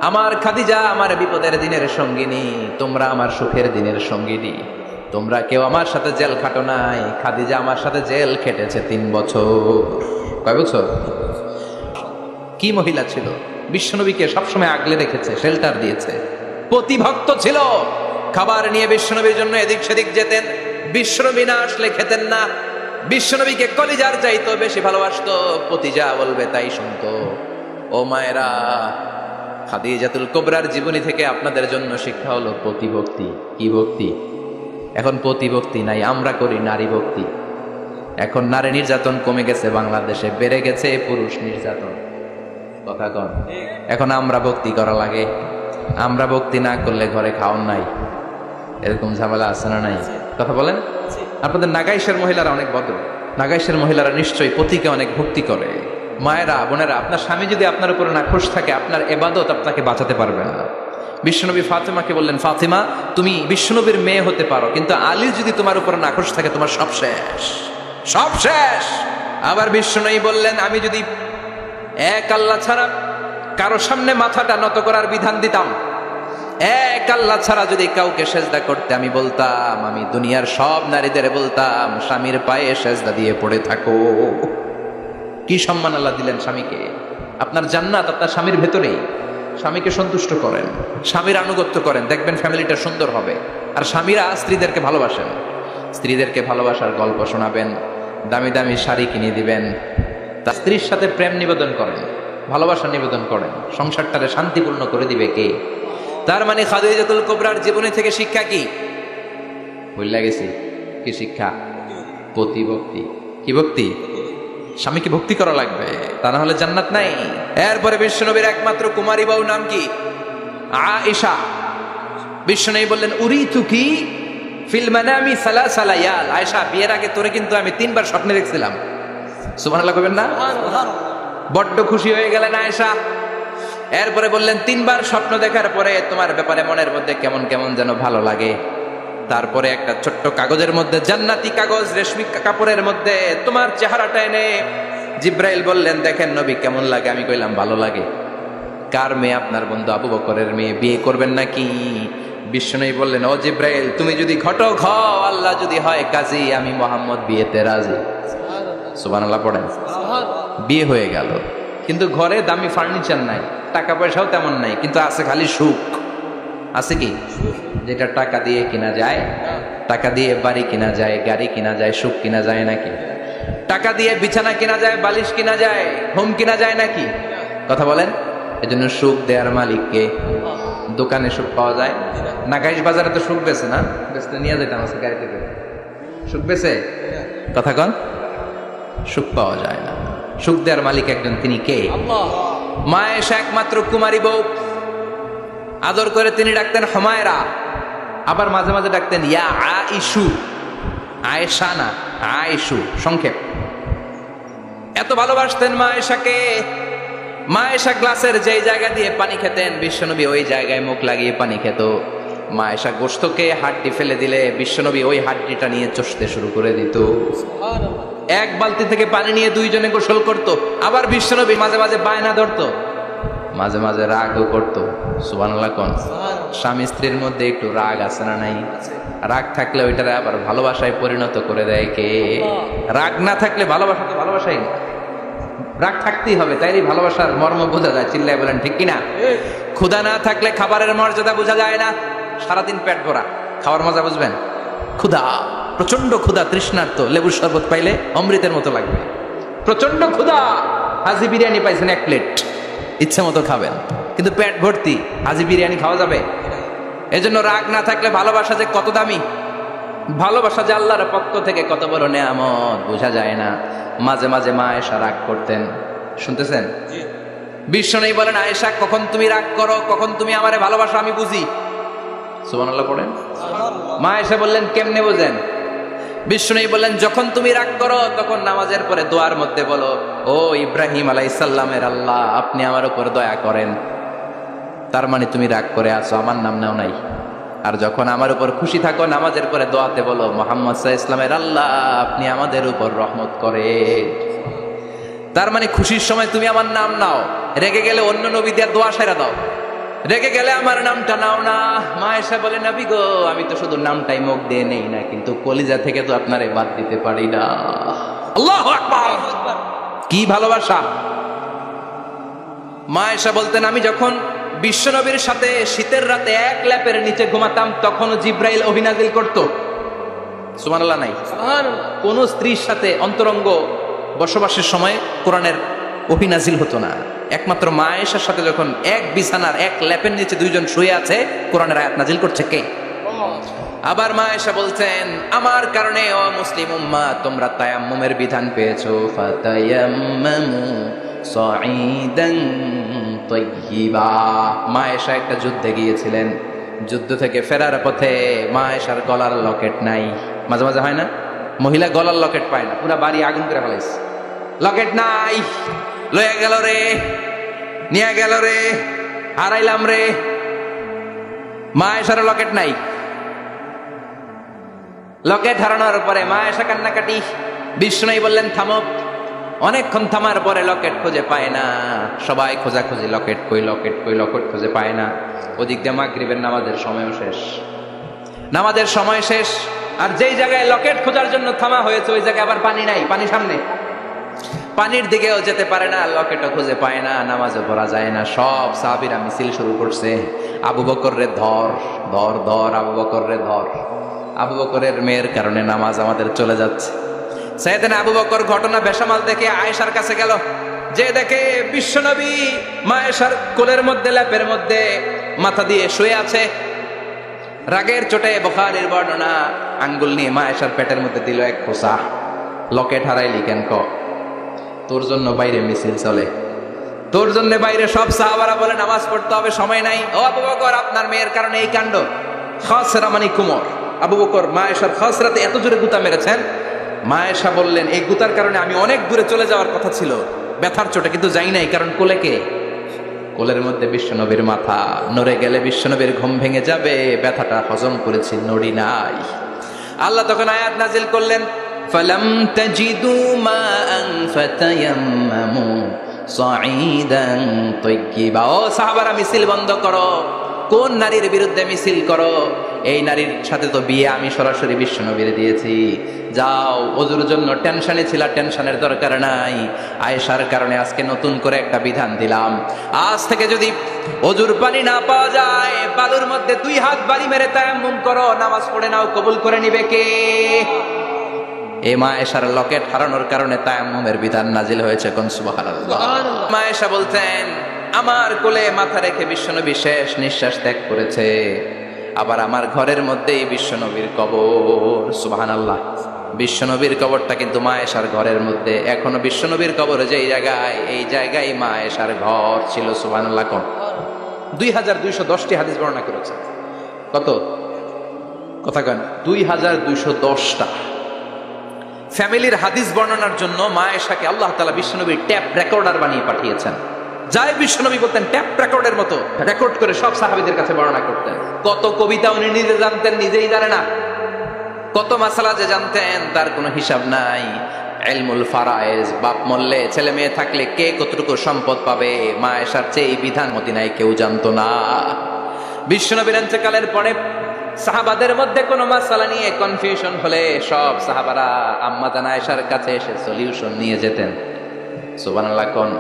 আমার খাদিজা আমার বিপদের দিনের সঙ্গিনী, তোমরা আমার সুখের দিনের সঙ্গিনী। তোমরা কেউ আমার সাথে জেল খাটো নাই, খাদিজা আমার সাথে জেল খেটেছে 3 বছর। কয় বছর? কি মহিলা ছিল! বিশ্বনবীকে সবসময় আগলে রেখেছে, শেল্টার দিয়েছে। প্রতিভক্ত ছিল, খাবার নিয়ে বিশ্বনবীর জন্য এদিক সেদিক যেতেন, বিশ্বনবী না আসলে খেতেন না। বিশ্বনবীকে কলিজার চাইতো বেশি ভালোবাসতো, পতি যা বলবে তাই শুনতো। ও মায়েরা, খাদিজাতুল কুবরার জীবনী থেকে আপনাদের জন্য শিক্ষা হলো প্রতিভক্তি। কি ভক্তি? এখন প্রতিভক্তি নাই, আমরা করি নারী ভক্তি। এখন নারী নির্যাতন কমে গেছে বাংলাদেশে, বেড়ে গেছে পুরুষ নির্যাতন। কথা কন। এখন আমরা ভক্তি করা লাগে, আমরা ভক্তি না করলে ঘরে খাওয়ান নাই, এরকম ঝামেলা আছে না নাই? কথা বলেন। আপনাদের নাগাইশের মহিলারা অনেক ভদ্র, নাগাইশের মহিলারা নিশ্চয়ই পতিকে অনেক ভক্তি করে। মায়েরা, বোনেরা, আপনার স্বামী যদি আপনার উপরে নাখোশ থাকে, আপনার ইবাদত আপনাকে বাঁচাতে পারবে না। বিশ্বনবী ফাতেমাকে বললেন, ফাতেমা তুমি বিশ্বনবীর মেয়ে হতে পারো, কিন্তু আলী যদি তোমার উপরে নাখোশ থাকে তোমার সব শেষ, সব শেষ। আবার বিশ্বনবী বললেন, আমি যদি এক আল্লাহ ছাড়া কারো সামনে মাথাটা নত করার বিধান দিতাম। এক আল্লাহ ছাড়া যদি কাউকে সেজদা করতে আমি বলতাম, আমি দুনিয়ার সব নারীদের বলতাম স্বামীর পায়ে সেজদা দিয়ে পড়ে থাকো। কি সম্মান আল্লাহ দিলেন স্বামীকে। আপনার জান্নাত আপনার স্বামীর ভেতরেই। স্বামীকে সন্তুষ্ট করেন, স্বামীর আনুগত্য করেন, দেখবেন ফ্যামিলিটা সুন্দর হবে। আর স্বামীরা স্ত্রীদেরকে ভালোবাসেন, স্ত্রীদেরকে ভালোবাসার গল্প শোনাবেন, দামি দামি শাড়ি কিনে দিবেন, তার স্ত্রীর সাথে প্রেম নিবেদন করেন, ভালোবাসা নিবেদন করেন, সংসারটারে শান্তিপূর্ণ করে দিবে কে? তার মানে খাদিজাতুল কুবরার জীবনী থেকে শিক্ষা কি? ভুল গেছি। কি শিক্ষা? প্রতিভক্তি। কি ভক্তি? স্বামীকে ভক্তি করা লাগবে, তা না হলে জান্নাত নাই। এরপরে বিশ্বনবীর একমাত্র কুমারী বউ নাম কি? আয়েশা। বিশ্বনবী বললেন উরিতু কি ফিল মানামি সালাসা লায়াল। আয়েশা, বিয়ের আগে তোরে কিন্তু আমি 3 বার স্বপ্নে দেখছিলাম। সুবহানাল্লাহ কইবেন না? বড্ড খুশি হয়ে গেলেন আয়েশা। এরপরে বললেন 3 বার স্বপ্ন দেখার পরে তোমার ব্যাপারে মনের মধ্যে কেমন কেমন যেন ভালো লাগে। তারপরে একটা ছোট্ট কাগজের মধ্যে, জান্নাতি কাগজ, রেশমি কাপড়ের মধ্যে তোমার চেহারাটা এনে জিব্রাইল বললেন দেখেন নবী কেমন লাগে। আমি কইলাম ভালো লাগে। কার মেয়ে? আপনার বন্ধু আবু বকরের মেয়ে। বিয়ে করবেন নাকি? বিশ্বনবী বললেন ও জিব্রাইল, তুমি যদি ঘটক হও, আল্লাহ যদি হয় কাজী, আমি মুহাম্মদ বিয়েতে রাজি। সুবহানাল্লাহ পড়েন। বিয়ে হয়ে গেল, কিন্তু ঘরে দামি ফার্নিচার নাই, টাকা পয়সাও তেমন নাই, কিন্তু আছে খালি সুখ। আছে কি? যেটা টাকা দিয়ে কিনা যায়। টাকা দিয়ে বাড়ি কিনা যায়, গাড়ি কিনা যায়, সুখ কিনা যায় নাকি? টাকা দিয়ে বিছানা কিনা যায়, বালিশ কিনা যায়, হোম কিনা যায় নাকি? কথা বলেন। এজন্য সুখ দেয়ার মালিককে। দোকানে সুখ পাওয়া যায়? নাকাইশ বাজারে তো সুখ বেছে না, বেচতে নিয়ে যেতাম আছে গাড়িতে করে। সুখ বেছে? কথা কন। সুখ পাওয়া যায় না। সুখ দেয়ার মালিক একজন, তিনি কে? মা আয়েশা একমাত্র কুমারী বউ। আদর করে তিনি ডাকতেন হুমায়রা, আবার মাঝে মাঝে ডাকতেন ইয়া আইশু। আয়েশা না, আইশু সংক্ষেপ। এত ভালোবাসতেন মা আয়েশাকে। মা আয়েশা গ্লাসের যেই জায়গা দিয়ে পানি খেতেন, বিশ্বনবী ওই জায়গায় মুখ লাগিয়ে পানি খেত। মা আয়েশা গোশতকে হাড্ডি ফেলে দিলে বিশ্বনবী ওই হাড্ডিটা নিয়ে চষতে শুরু করে দিত। এক বালতি থেকে পানি নিয়ে 2 জনে গোসল করত। আবার বিশ্বনবী মাঝে মাঝে বায়না ধরতো, মাঝে মাঝে রাগও করতো। সুবহানাল্লাহ কোন। স্বামী স্ত্রীর মধ্যে একটু রাগ আছে না নাই? রাগ থাকলে ওইটারে আবার ভালোবাসায় পরিণত করে দেয় কে? রাগ না থাকলে ভালোবাসা তো ভালোবাসাই না, রাগ থাকতেই হবে, তাইলে ভালোবাসার মর্ম বোঝা যায়। চিল্লায় বলেন ঠিক কিনা? ক্ষুধা না থাকলে খাবারের মর্যাদা বোঝা যায় না। সারাদিন পেট ভরা, খাওয়ার মজা বুঝবেন? ক্ষুধা, প্রচন্ড ক্ষুধা, তৃষ্ণার্ত, লেবুর শরবত পাইলে অমৃতের মতো লাগবে। প্রচন্ড ক্ষুধা, হাজি বিরিয়ানি পাইছেন 1 প্লেট, ইচ্ছে মতো খাবেন, কিন্তু পেট ভর্তি, হাজি বিরিয়ানি খাওয়া যাবে? এজন্য রাগ না থাকলে ভালোবাসা যে কত দামি, ভালোবাসা যে আল্লাহর পক্ষ থেকে কত বড় নেয়ামত বোঝা যায় না। মাঝে মাঝে মা আয়েশা রাগ করতেন। শুনতেছেন? বিশ্বনবী বলেন আয়েশা, কখন তুমি রাগ করো, কখন তুমি আমারে ভালোবাসো আমি বুঝি। সুবহানাল্লাহ পড়েন। মা আয়েশা বললেন কেমনে বোঝেন? বিশ্বনবী বললেন যখন তুমি রাগ করো তখন নামাজের পরে দোয়ার মধ্যে বলো, ও ইব্রাহিম আলাইহিস সালামের আল্লাহ, আপনি আমার উপর দয়া করেন। তার মানে তুমি রাগ করে আছো, আমার নাম নাও নাই। আর যখন আমার উপর খুশি থাকো নামাজের পরে দোয়াতে বলো, মুহাম্মদ সাল্লাল্লাহু আলাইহি ওয়াসাল্লামের আল্লাহ, আপনি আমাদের উপর রহমত করেন। তার মানে খুশির সময় তুমি আমার নাম নাও, রেগে গেলে অন্য নবী দিয়ে দোয়া সেরা দাও, রেগে গেলে আমার নামটা নাও না। মা আয়েশা বলে নবী গো, আমি তো শুধু নামটাই মুখ দিয়ে নেই না, কিন্তু কলিজা থেকে তো আপনারে বাদ দিতে পারি না। আল্লাহু আকবার! কি ভালোবাসা! মা আয়েশা বলতেন আমি যখন বিশ্বনবীর সাথে শীতের রাতে এক ল্যাপের নিচে ঘুমাতাম তখনও জিব্রাইল অভিনাজিল করত। সুবহানাল্লাহ নাই? কোন স্ত্রীর সাথে অন্তরঙ্গ বসবাসের সময় কোরআনের অভিনাজিল হতো না। একমাত্র মা আয়েশার সাথে যখন এক বিছানার এক ল্যাপের নিচে 2 জন শুয়ে আছে, কোরআনের আয়াত নাজিল করছে কে? আবার মা আয়েশা বলতেন আমার কারণে ও মুসলিম উম্মাহ তোমরা তায়াম্মুমের বিধান পেয়েছো। ফাতায়াম্মামু সাঈদান তাইয়্যিবা। মা আয়েশা একটা যুদ্ধে গিয়েছিলেন, যুদ্ধ থেকে ফেরার পথে মা আয়েশার গলার লকেট নাই। মাঝে মাঝে হয় না, মহিলা গলার লকেট পায় না, পুরা বাড়ি আগুন করে ফেলাইছে, লকেট নাই, লয়ে গেল রে, নিয়ে গেল রে, হারাইলাম রে। মা আয়েশার লকেট নাই। লকেট হারানোর পরে মা আয়েশা কান্নাকাটি। বিষ্ণু বললেন থামো, অনেকক্ষণ থামার পরে লকেট খুঁজে পায় না, সবাই খোঁজাখুঁজি, লকেট কই লকেট কই, লকেট খুঁজে পায় না। ওদিক দিয়ে মাগরিবের নামাজের সময়ও শেষ, নামাজের সময় শেষ। আর যেই জায়গায় লকেট খোঁজার জন্য থামা হয়েছে ওই জায়গায় আবার পানি নাই, পানি সামনে, পানির দিকেও যেতে পারে না, লকেটও খুঁজে পায় না, নামাজও পড়া যায় না। সব সাহাবীরা মিছিল শুরু করছে, আবু বকর রে ধর ধর ধর, আবু বকর রে ধর। আবু বকরের মেয়ের কারণে নামাজ আমাদের চলে যাচ্ছে। সাইয়েদনা আবু বকর ঘটনা বেসামাল দেখে আয়েশার কাছে গেল, যে দেখে বিশ্বনবী মা আয়েশার কোলের মধ্যে, ল্যাপের মধ্যে মাথা দিয়ে শুয়ে আছে। রাগের চোটে বুখারীর বর্ণনা, আঙ্গুল নিয়ে মা আয়েশার পেটের মধ্যে দিল এক খোঁচা। লকেট হারাইলি কেন? তোর জন্য বাইরে মিছিল চলে, তোর জন্য বাইরে সব সাহাবারা বলে নামাজ পড়তে হবে, সময় নাই। ও আবু বকর, আপনার মেয়ের কারণে এই কাণ্ড। খাসরা মানে কুমর। আবু বকর মা আয়েশার খাসরাতে এত জোরে গুতা মেরেছেন, মা আয়েশা বললেন এই গুতার কারণে আমি অনেক দূরে চলে যাওয়ার কথা ছিল ব্যথার চোটে, কিন্তু যাই নাই, কারণ কোলে কে? কোলের মধ্যে বিশ্বনবীর মাথা, নড়ে গেলে বিশ্বনবীর ঘুম ভেঙে যাবে, ব্যথাটা হজম করেছি, নড়ি নাই। আল্লাহ তখন আয়াত নাজিল করলেন, ফালাম তাজিদু মাআন ফাতায়াম্মামু সাঈদান তাইয়্যিবা। ও সাহাবারা, মিছিল বন্ধ করো। কোন নারীর বিরুদ্ধে মিছিল করো? এই নারীর সাথে তো বিয়ে আমি সরাসরি বিশ্বনবীর দিয়েছি। যাও, ওযুর জন্য টেনশনে ছিল, টেনশনের দরকার নাই। আয়েশার কারণে আজকে নতুন করে একটা বিধান দিলাম, আজ থেকে যদি ওযুর পানি না পাওয়া যায়, বালুর মধ্যে 2 হাত বাড়ি মেরে তায়াম্মুম করো, নামাজ পড়ে নাও, কবুল করে নিবে কে? এই মা আয়েশার লকেট হারানোর কারণে তায়াম্মুমের বিধান নাজিল হয়েছে। কোন সুবহানাল্লাহ। মা আয়েশা বলতেন, আমার কোলে মাথা রেখে বিশ্বনবী শেষ নিঃশ্বাস ত্যাগ করেছে, আবার আমার ঘরের মধ্যেই বিশ্বনবীর কবর। সুবহানাল্লাহ। বিশ্বনবীর কবরটা কিন্তু মা আয়েশার ঘরের মধ্যে, এখনো বিশ্বনবীর কবর যেই জায়গায়, এই জায়গায় মা আয়েশার ঘর ছিল। সুবহানাল্লাহ। কোন 2210টি হাদিস বর্ণনা করেছে। কত কথা কেন? 2210টা ফ্যামিলির হাদিস বর্ণনার জন্য মা আয়েশাকে আল্লাহ তাআলা বিশ্বনবীর ট্যাপ রেকর্ডার বানিয়ে পাঠিয়েছেন। যাই বিশ্বনবী বলতেন ট্যাপ রেকর্ডের মতো রেকর্ড করে সব সাহাবীদের কাছে বর্ণনা করতেন। কত কবিতা উনি নিজে জানতেন, নিজেই জানে না। কত মাসালা যে জানতেন তার কোনো হিসাব নাই। ইলমুল ফারায়েজ, বাপ মরলে ছেলে মেয়ে থাকলে কে কতটুকু সম্পদ পাবে, মা আয়েশার চেয়ে এই বিধান মদিনায় কেউ জানতো না। বিশ্বনবীর ইন্তেকালের পরে সাহাবাদের মধ্যে কোনো মাসালা নিয়ে কনফিউশন হলে সব সাহাবারা আম্মা জান আয়েশার কাছে এসে সলিউশন নিয়ে যেতেন। সুবহানাল্লাহ। কোন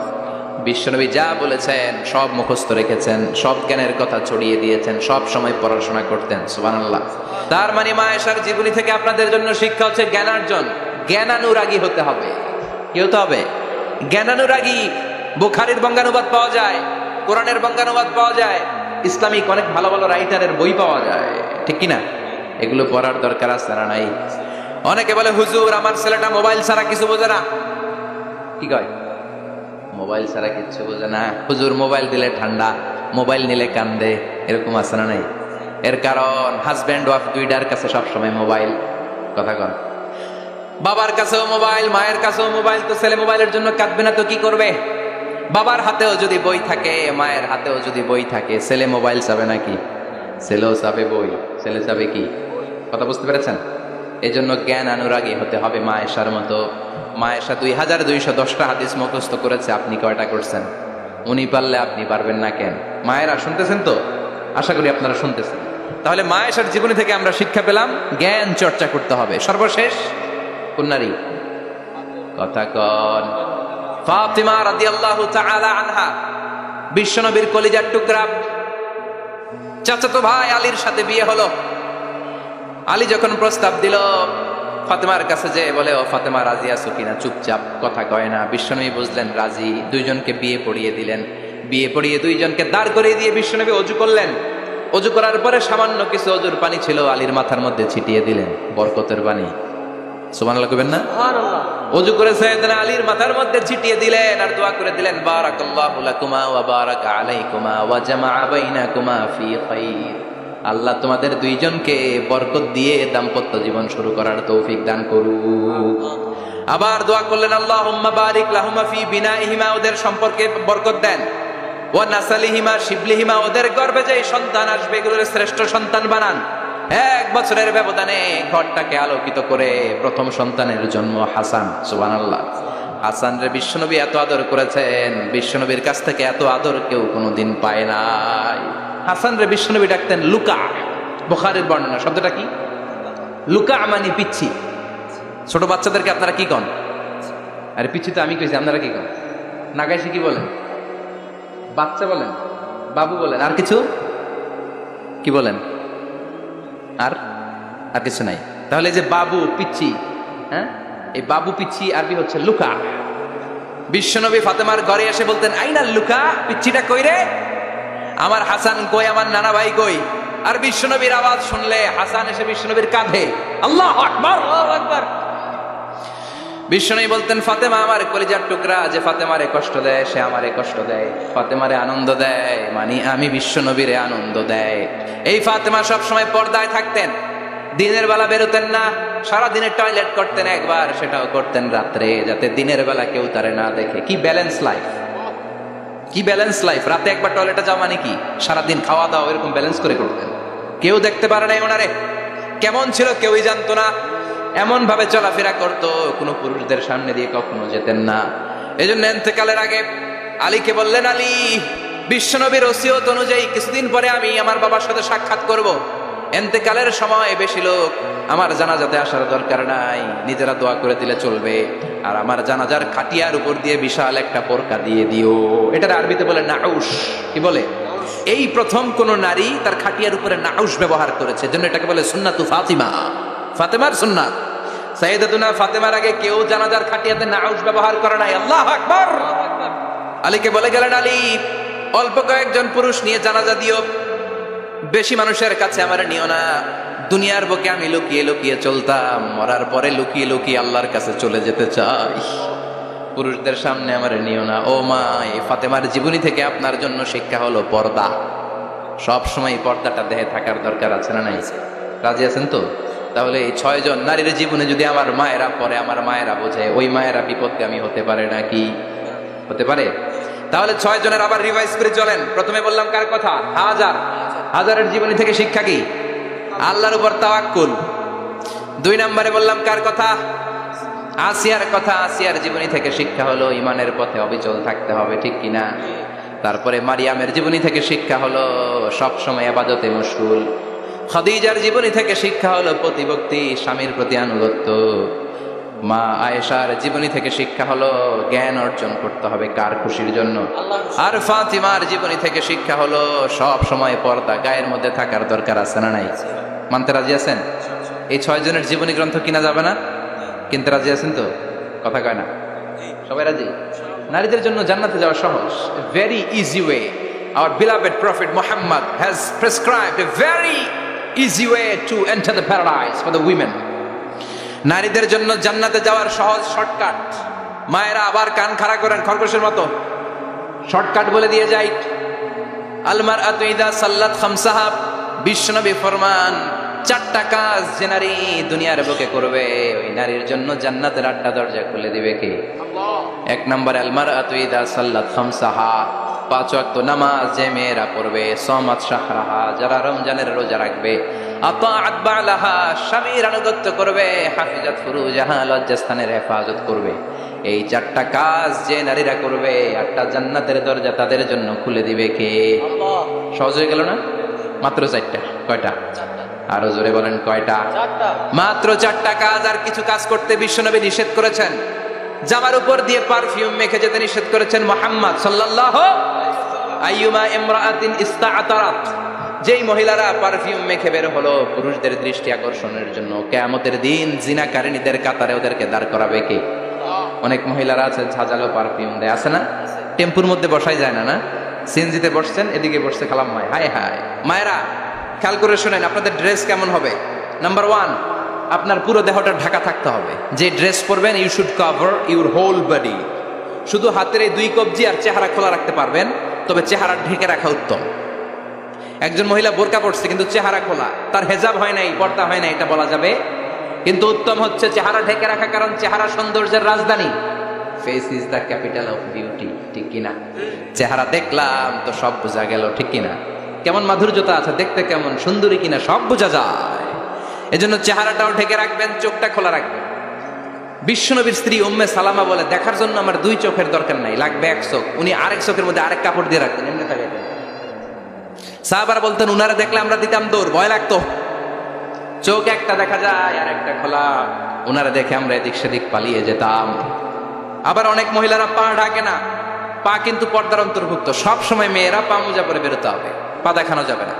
বিশ্বনবী যা বলেছেন সব মুখস্থ রেখেছেন, সব জ্ঞানের কথা ছড়িয়ে দিয়েছেন, সব সময় পড়াশোনা করতেন। সুবহানাল্লাহ। তার মানে মা আয়েশার জীবনী থেকে আপনাদের জন্য শিক্ষা হচ্ছে জ্ঞানার্জন, জ্ঞানানুরাগী হতে হবে। কি হতে হবে? জ্ঞানানুরাগী। বুখারীর বঙ্গানুবাদ পাওয়া যায়, কোরআনের বঙ্গানুবাদ পাওয়া যায়, ইসলামিক অনেক ভালো ভালো রাইটারের বই পাওয়া যায়, ঠিক কিনা? এগুলো পড়ার দরকার আছে না নাই? অনেকে বলে হুজুর আমার ছেলেটা মোবাইল ছাড়া কিছু বোঝে না। কি কয়? মোবাইল ছাড়া কিচ্ছু বোঝে না। হুজুর মোবাইল দিলে ঠান্ডা, মোবাইল নিলে কান্দে, এরকম আছে না নাই? এর কারণ হাজব্যান্ড ওয়াইফ দুইটার কাছে সবসময় মোবাইল। কথা কন। বাবার কাছেও মোবাইল, মায়ের কাছেও মোবাইল, তো ছেলে মোবাইলের জন্য কাঁদবে না তো কি করবে? বাবার হাতেও যদি বই থাকে, মায়ের হাতেও যদি বই থাকে, ছেলে মোবাইল চাবে নাকি? ছেলেও চাবে বই, ছেলে চাবে কি? কথা বুঝতে পেরেছেন? এই জন্য জ্ঞান অনুরাগী হতে হবে মা আয়েশার মতো। মা আয়েশা 2210টা হাদিস মুখস্থ করেছে, আপনি কয়টা করছেন? উনি পারলে আপনি পারবেন না কেন? মায়েরা শুনতেছেন তো? আশা করি আপনারা শুনতেছেন। তাহলে মা আয়েশার জীবনী থেকে আমরা শিক্ষা পেলাম জ্ঞান চর্চা করতে হবে। সর্বশেষ কোন নারী? কথা কন। ফাতিমা রাদিয়াল্লাহু তাআলা আনহা, বিশ্বনবীর কলিজার টুকরা। চাচাতো ভাই আলীর সাথে বিয়ে হলো। আলী যখন প্রস্তাব দিল ফাতেমার কাছে, যে বলে ও ফাতেমা রাজি আছো কিনা? চুপচাপ, কথা কয় না। বিশ্বনবী বুঝলেন রাজি, দুইজনকে বিয়ে পড়িয়ে দিলেন। বিয়ে পড়িয়ে দুইজনকে দাঁড় করিয়ে দিয়ে বিশ্বনবী ওযু করলেন। ওযু করার পরে সামান্য কিছু ওযুর পানি ছিল আলীর মাথার মধ্যে ছিটিয়ে দিলেন, বরকতের পানি। সুবহানাল্লাহ কইবেন না? সুবহানাল্লাহ। ওযু করে সাইয়েদনা আলীর মাথার মধ্যে ছিটিয়ে দিলেন আর দোয়া করে দিলেন, বারাকাল্লাহু লাকুমা ওয়া বারাকা আলাইকুমা ওয়া জামাআ বাইনাকুমা ফি খাইর। আল্লাহ তোমাদের দুইজনকে বরকত দিয়ে দাম্পত্য জীবন শুরু করার তৌফিক দান করুক। আবার দোয়া করলেন, আল্লাহুম্মা বারিক লাহুমা ফি বিনাইহিমা, ওদের সম্পর্কে বরকত দেন। ওয়া নাসালিহিমা শিবলিহিমা, ওদের গর্ভে যে সন্তান আসবে এগুলোর শ্রেষ্ঠ সন্তান বানান। 1 বছরের ব্যবধানে ঘরটাকে আলোকিত করে প্রথম সন্তানের জন্ম হাসান। সুবহানাল্লাহ। হাসান রে বিশ্বনবী এত আদর করেছেন, বিশ্বনবীর কাছ থেকে এত আদর কেউ কোনোদিন পায় নাই। হাসান রে বিশ্বনবী ডাকতেন লুকা। বুখারীর বর্ণনা, শব্দটা কি? লুকা মানে পিচ্ছি। ছোট বাচ্চাদেরকে আপনারা কি কন? আরে পিচ্ছি তো আমি কইছি, আপনারা কি কন? নাগাইছে কি বলেন? বাচ্চা বলেন, বাবু বলেন, আর কিছু কি বলেন? আর আর কিছু নাই। তাহলে যে বাবু পিচ্ছি, হ্যাঁ, এই বাবু পিচ্ছি আরবি হচ্ছে লুকা। বিশ্বনবী ফাতেমার ঘরে এসে বলতেন আইনা লুকা, পিচ্ছিটা কই রে? আমার হাসান কই, আমার নানা ভাই কই? আর বিশ্বনবীর আওয়াজ শুনলে হাসান এসে বিশ্বনবীর কাঁধে, আল্লাহু আকবার, আল্লাহু আকবার। বিশ্বনবী বলতেন ফাতেমা আমার কলিজার টুকরা, যে ফাতেমারে কষ্ট দেয় সে আমারে কষ্ট দেয়, ফাতেমারে আনন্দ দেয় মানে আমি বিশ্বনবীরে আনন্দ দেয়। এই ফাতেমা সব সময় পর্দায় থাকতেন, দিনের বেলা বেরোতেন না, সারা দিনে টয়লেট করতেন একবার, সেটাও করতেন রাত্রে, যাতে দিনের বেলা কেউ তারে না দেখে। কি ব্যালেন্স লাইফ, কি ব্যালেন্স লাইফ! রাতে একবার টয়লেটে যাওয়া মানে কি সারাদিন খাওয়া দাওয়া এরকম ব্যালেন্স করে করতেন। কেউ দেখতে পারে নাই ওনারে, কেমন ছিল কেউই জানতো না, এমন ভাবে চলাফেরা করতো, কোনো পুরুষদের সামনে দিয়ে কখনো যেতেন না। এই জন্য ইন্তেকালের আগে আলীকে বললেন, আলী, বিশ্বনবীর ওসিয়ত অনুযায়ী কিছুদিন পরে আমি আমার বাবার সাথে সাক্ষাৎ করব। ইন্তেকালের সময় বেশি লোক আমার জানাজাতে আসার দরকার নাই, নিজেরা দোয়া করে দিলে চলবে। আর আমার জানাজার খাটিয়ার উপর দিয়ে বিশাল একটা পোরকা দিয়ে দিও। এটার আরবিতে বলে নাউশ। কি বলে? এই প্রথম কোন নারী তার খাটিয়ার উপরে নাউশ ব্যবহার করেছে, জন্য এটাকে বলে সুন্নাতু ফাতিমা, ফাতেমার সুন্নাত। সাইয়েদাতুনা ফাতেমার আগে কেউ জানাজার খাটিয়াতে নাউশ ব্যবহার করে নাই। আল্লাহু আকবার। আলীকে বলে গেলেন, আলী, অল্প কয়েকজন পুরুষ নিয়ে জানাজা দিও, বেশি মানুষের কাছে আমার নিও না। দুনিয়ার বুকে আমি লুকিয়ে লুকিয়ে চলতাম, মরার পরে লুকিয়ে লুকিয়ে আল্লাহর কাছে চলে যেতে চাই, পুরুষদের সামনে আমার নিও না। ও মা, এই ফাতেমার জীবনী থেকে আপনার জন্য শিক্ষা হলো পর্দা। সব সময় পর্দাটা দেহে থাকার দরকার আছে না নাই? রাজি আছেন তো? তাহলে এই 6 জন নারীর জীবনে যদি আমার মায়েরা পড়ে, আমার মায়েরা বোঝে, ওই মায়েরা বিপদে আমি হতে পারে নাকি? হতে পারে। তাহলে 6 জনের আবার রিভাইজ করে চলেন। প্রথমে বললাম কার কথা? হাজার। হাজারের জীবনী থেকে শিক্ষা কি? আল্লাহর উপর তাওয়াক্কুল। 2 নম্বরে বললাম কার কথা? আসিয়ার কথা। আসিয়ার জীবনী থেকে শিক্ষা হলো ইমানের পথে অবিচল থাকতে হবে, ঠিক কিনা? তারপরে মারিয়ামের জীবনী থেকে শিক্ষা হলো সব সময় ইবাদতে মশগুল। খাদিজার জীবনী থেকে শিক্ষা হলো প্রতিভক্তি, স্বামীর প্রতি আনুগত্য। মা আয়েশার জীবনী থেকে শিক্ষা হলো জ্ঞান অর্জন করতে হবে কার খুশির জন্য। আর ফাতিমার জীবনী থেকে শিক্ষা হলো সব সময় পর্দা গায়ের মধ্যে থাকার দরকার আছে না নাই? মানতে রাজি আছেন? এই 6 জনের জীবনী গ্রন্থ কিনা যাবে না? কিনতে রাজি আছেন তো? কথা কয় না? সবাই রাজি? নারীদের জন্য জান্নাতে যাওয়া সহজ, very easy way. Our beloved Prophet Muhammad has prescribed a very easy way to enter the paradise for the women. নারীদের জন্য জান্নাতে যাওয়ার সহজ শর্টকাট। মায়েরা আবার কান খাড়া করেন খরগোশের মতো, শর্টকাট বলে দিয়ে যাই। আল মারআতু ইযা সাল্লাত খামসাহা, বিশ্বনবী ফরমান 4টা কাজ যে নারী দুনিয়ার বুকে করবে, ওই নারীর জন্য জান্নাতের 8টা দরজা খুলে দিবে কে? আল্লাহ। 1 নম্বরে আল মারআতু ইযা সাল্লাত খামসাহা, 5 ওয়াক্ত নামাজ যে মেয়েরা পড়বে, সামাত শাহরাহা, যারা রমজানের রোজা রাখবে, আতাআত বালাহা, স্বামীর আনুগত্য করবে, হাফিজাত ফুরুজাহা, লজ্জাস্থানের হেফাজত করবে। এই 4টা কাজ যে নারীরা করবে, 8টা জান্নাতের দরজা তাদের জন্য খুলে দিবে কে? আল্লাহ। সহজ হয়ে গেল না? মাত্র 4টা। কয়টা? আরো জোরে বলেন, কয়টা? 4টা। মাত্র 4টা কাজ। আর কিছু কাজ করতে বিশ্বনবী নিষেধ করেছেন। জামার উপর দিয়ে পারফিউম মেখে যেতে নিষেধ করেছেন মুহাম্মদ সাল্লাল্লাহু আলাইহি ওয়াসাল্লাম। আইয়ুমা ইমরাআতিন ইসতাআতারাত, যেই মহিলারা পারফিউম মেখে বের হলো পুরুষদের দৃষ্টি আকর্ষণের জন্য, কিয়ামতের দিন জিনাকারিনীদের কাতারে ওদেরকে দাঁড় করাবে কে? অনেক মহিলারা আছে ঝাঁঝালো পারফিউম দেয়, আছে না? টেম্পুর মধ্যে বসাই যায় না, না? সিএনজিতে বসছেন, এদিকে বসছে খালাম্মাই, হায় হায়। মায়েরা খেয়াল করে শুনেন, আপনাদের ড্রেস কেমন হবে? নাম্বার 1, আপনার পুরো দেহটা ঢাকা থাকতে হবে। যে ড্রেস পরবেন, you should cover your whole body. শুধু হাতের এই 2 কবজি আর চেহারা খোলা রাখতে পারবেন, তবে চেহারা ঢেকে রাখা উত্তম। একজন মহিলা বোরকা পরছে কিন্তু চেহারা খোলা, তার হেজাব হয় নাই, পর্দা হয় নাই, এটা বলা যাবে? কিন্তু উত্তম হচ্ছে চেহারা ঢেকে রাখা, কারণ চেহারা সৌন্দর্যের রাজধানী। Face is the capital of beauty, ঠিক কিনা? চেহারা দেখলাম তো সব বোঝা গেল, ঠিক কিনা? কেমন মাধুর্যতা আছে, দেখতে কেমন সুন্দরী কিনা সব বোঝা যায়। এজন্য চেহারাটাও ঢেকে রাখবেন, চোখটা খোলা রাখবেন। বিশ্বনবীর স্ত্রী উম্মে সালামা বলে, দেখার জন্য আমার দুই চোখের দরকার নাই, লাগবে এক চোখ। উনি আরেক চোখের মধ্যে আরেক কাপড় দিয়ে রাখতেন, এমনি তাকাইতেন। সাহাবারা বলতেন উনারা দেখলে আমরা দিতাম দৌড়, ভয় লাগতো। চোখ একটা দেখা যায় আর একটা খোলা, উনারা দেখে আমরা এদিক সেদিক পালিয়ে যেতাম। আবার অনেক মহিলারা পা ঢাকে না, পা কিন্তু পর্দার অন্তর্ভুক্ত। সব সময় মেয়েরা পা মোজা পরে বেরোতে হবে, পা দেখানো যাবে না।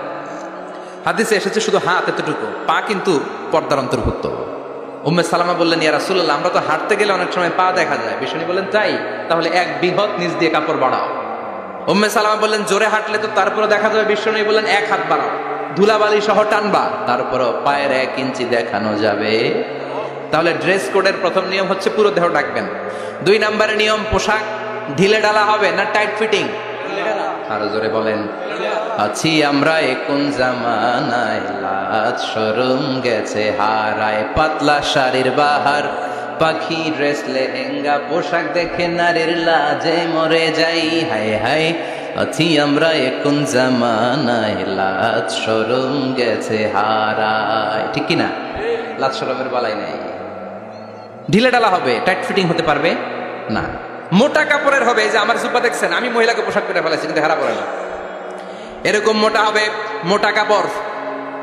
হাদিসে এসেছে শুধু হাত এতটুকু, পা কিন্তু পর্দার অন্তর্ভুক্ত। উম্মে সালামা বললেন, ইয়া রাসূলুল্লাহ, আমরা তো হাঁটতে গেলে অনেক সময় পা দেখা যায়। বিষ্ণু বললেন, তাই? তাহলে এক বৃহৎ নিচ দিয়ে কাপড় বাড়াও। উম্মে সালামা বললেন, জোরে হাঁটলে তো তারপরে দেখা যাবে। বিষ্ণু বললেন, এক হাত বাড়াও, ধুলাবালি সহ টানবা, তারপরও পায়ের 1 ইঞ্চি দেখানো যাবে। তাহলে ড্রেস কোডের প্রথম নিয়ম হচ্ছে পুরো দেহ ঢাকবেন। 2 নম্বরের নিয়ম, পোশাক ঢিলে ঢালা হবে না টাইট ফিটিং? আরো জোরে বলেন। আছি আমরা কোন জামানায়, লাজ শরম গেছে হারায়, পাতলা শাড়ির বাহার, পাখি ড্রেস লেহেঙ্গা, পোশাক দেখে নারীর লাজে মরে যাই। হায় হায়, আছি আমরা কোন জামানায়, লাজ শরম গেছে হারায়। ঠিক কিনা? লাজ শরমের বালাই নাই। ঢিলে ঢালা হবে, টাইট ফিটিং হতে পারবে না। মোটা কাপড়ের হবে, এই যে আমার জুব্বা দেখছেন, আমি মহিলাকে পোশাক করে ফেলেছি কিন্তু হারা পড়ে না, এরকম মোটা হবে। মোটা কাপড়,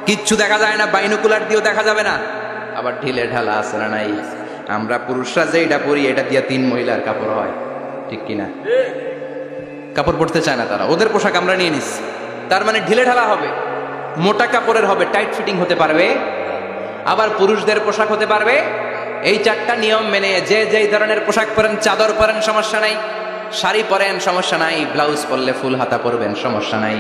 কিচ্ছু দেখা যায় না, বাইনোকুলার দিয়েও দেখা যাবে না। আবার ঢিলে ঢালা আছে না নাই? আমরা পুরুষরা যে এটা পরি, এটা দিয়ে 3 মহিলার কাপড় হয়। ঠিক কিনা? কাপড় পরতে চায় না তারা, ওদের পোশাক আমরা নিয়ে নিচ্ছি। তার মানে ঢিলে ঢালা হবে, মোটা কাপড়ের হবে, টাইট ফিটিং হতে পারবে। আবার পুরুষদের পোশাক হতে পারবে। এই 4টা নিয়ম মেনে যে যেই ধরনের পোশাক পরেন, চাদর পরেন সমস্যা নাই, শাড়ি পরেন সমস্যা নাই, ব্লাউজ পরলে ফুল হাতা পরবেন সমস্যা নাই,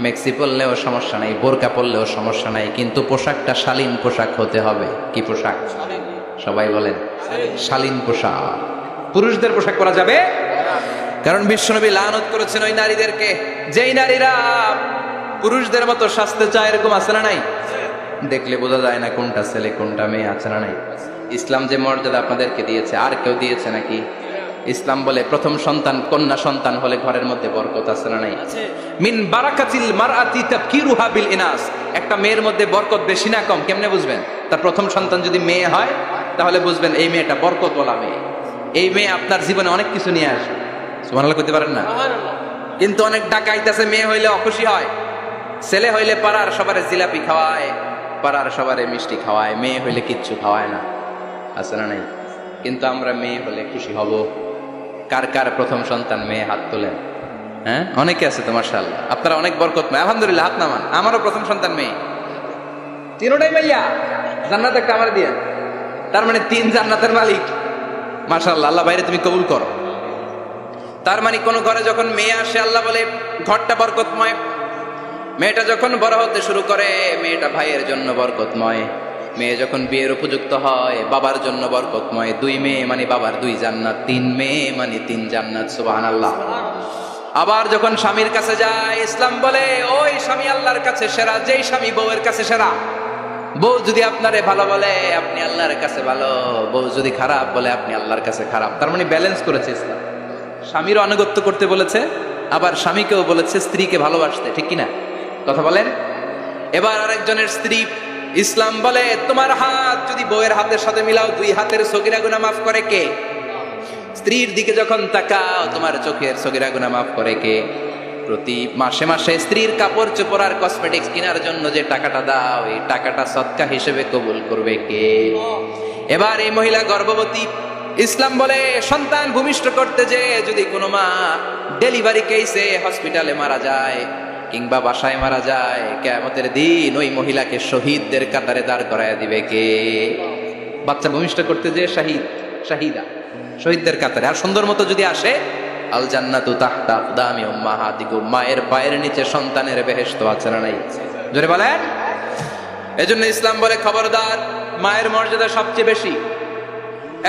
মেক্সি পরলেও সমস্যা নাই, বোরকা পরলেও সমস্যা নাই, কিন্তু পোশাকটা শালীন পোশাক হতে হবে। কি পোশাক? সবাই বলেন, শালীন পোশাক। পুরুষদের পোশাক পরা যাবে? কারণ বিশ্বনবী লানত করেছেন ওই নারীদেরকে, যেই নারীরা পুরুষদের মতো সাজতে চায়। এরকম আছে না নাই? দেখলে বোঝা যায় না কোনটা ছেলে কোনটা মেয়ে, আছে না নাই? ইসলাম যে মর্যাদা আপনাদেরকে দিয়েছে, আর কেউ দিয়েছে নাকি? ইসলাম বলে প্রথম সন্তান কন্যা সন্তান হলে ঘরের মধ্যে বরকত, আছে না নাই? মিন বারাকাতিল মারআতি তাবকিরুহা বিল ইনাস। একটা মেয়ের মধ্যে বরকত বেশি না কম কেমনে বুঝবেন? তার প্রথম সন্তান যদি মেয়ে হয়, তাহলে বুঝবেন এই মেয়েটা বরকতওয়ালা মেয়ে। এই মেয়ে আপনার জীবনে অনেক কিছু নিয়ে আসে। সুবহানাল্লাহ করতে পারেন না? কিন্তু অনেক ডাকাইত আছে, মেয়ে হইলে অখুশি হয়। ছেলে হইলে পাড়ার সবারে জিলাপি খাওয়ায়, পাড়ার সবারে মিষ্টি খাওয়ায়, মেয়ে হইলে কিচ্ছু খাওয়ায় না, আছে না নাই? কিন্তু আমরা মেয়ে হলে খুশি হব। কার কার প্রথম সন্তান মেয়ে? হাত তোলেন। হ্যাঁ, অনেকে আছে তো মাশাআল্লাহ, আপনারা অনেক বরকতময়, আলহামদুলিল্লাহ, হাত নামান। আমারও প্রথম সন্তান মেয়ে, 3টাই মাইয়া, জান্নাত একটা আমার দিয়ে। তার মানে 3 জান্নাতের মালিক, মাশাআল্লাহ। আল্লাহ বাইরে তুমি কবুল করো। তার মানে কোন ঘরে যখন মেয়ে আসে, আল্লাহ বলে ঘরটা বরকতময়। মেয়েটা যখন বড় হতে শুরু করে, মেয়েটা ভাইয়ের জন্য বরকতময়। মেয়ে যখন বিয়ের উপযুক্ত হয়, বাবার জন্য বরকতময়। 2 মেয়ে মানে বাবার 2 জান্নাত, 3 মেয়ে মানে 3 জান্নাত। সুবহানাল্লাহ। আবার যখন স্বামীর কাছে যায়, ইসলাম বলে ওই স্বামী আল্লাহর কাছে সেরা, যেই স্বামী বউয়ের কাছে সেরা। বউ যদি আপনারে ভালো বলে, আপনি আল্লাহর কাছে ভালো। বউ যদি খারাপ বলে, আপনি আল্লাহর কাছে খারাপ। তার মানে ব্যালেন্স করেছে ইসলাম। স্বামীরও আনুগত্য করতে বলেছে, আবার স্বামীকেও বলেছে স্ত্রীকে ভালোবাসতে। ঠিক কিনা? কথা বলেন। এবার আরেকজনের স্ত্রী, ইসলাম বলে তোমার হাত যদি বউয়ের হাতের সাথে মিলাও, 2 হাতের সগীরা গুনাহ মাফ করে কে? স্ত্রীর দিকে যখন তাকাও, তোমার চোখের সগীরা গুনাহ মাফ করে কে? প্রতি মাসে মাসে স্ত্রীর কাপড় চোপড় আর কসমেটিক্স কেনার জন্য যে টাকাটা দাও, এই টাকাটা সদকা হিসেবে কবুল করবে কে? এবার এই মহিলা গর্ভবতী, ইসলাম বলে সন্তান ভূমিষ্ঠ করতে যে যদি কোনো মা ডেলিভারি কেসে হসপিটালে মারা যায় কিংবা বাসায় মারা যায়, কিয়ামতের দিন ওই মহিলাকে শহীদদের কাতারে দাঁড় করায় দিবে কে? বাচ্চা ভূমিষ্ঠ করতে যে শাহিদা, শহীদদের কাতারে। আর সুন্দর মতো যদি আসে, আল জান্নাতু তাহতা আকদামি উম্মাহাতিকুম, মায়ের পায়ের নিচে সন্তানের বেহেশত, আছে না নাই? জোরে বলেন। এজন্য ইসলাম বলে খবরদার, মায়ের মর্যাদা সবচেয়ে বেশি।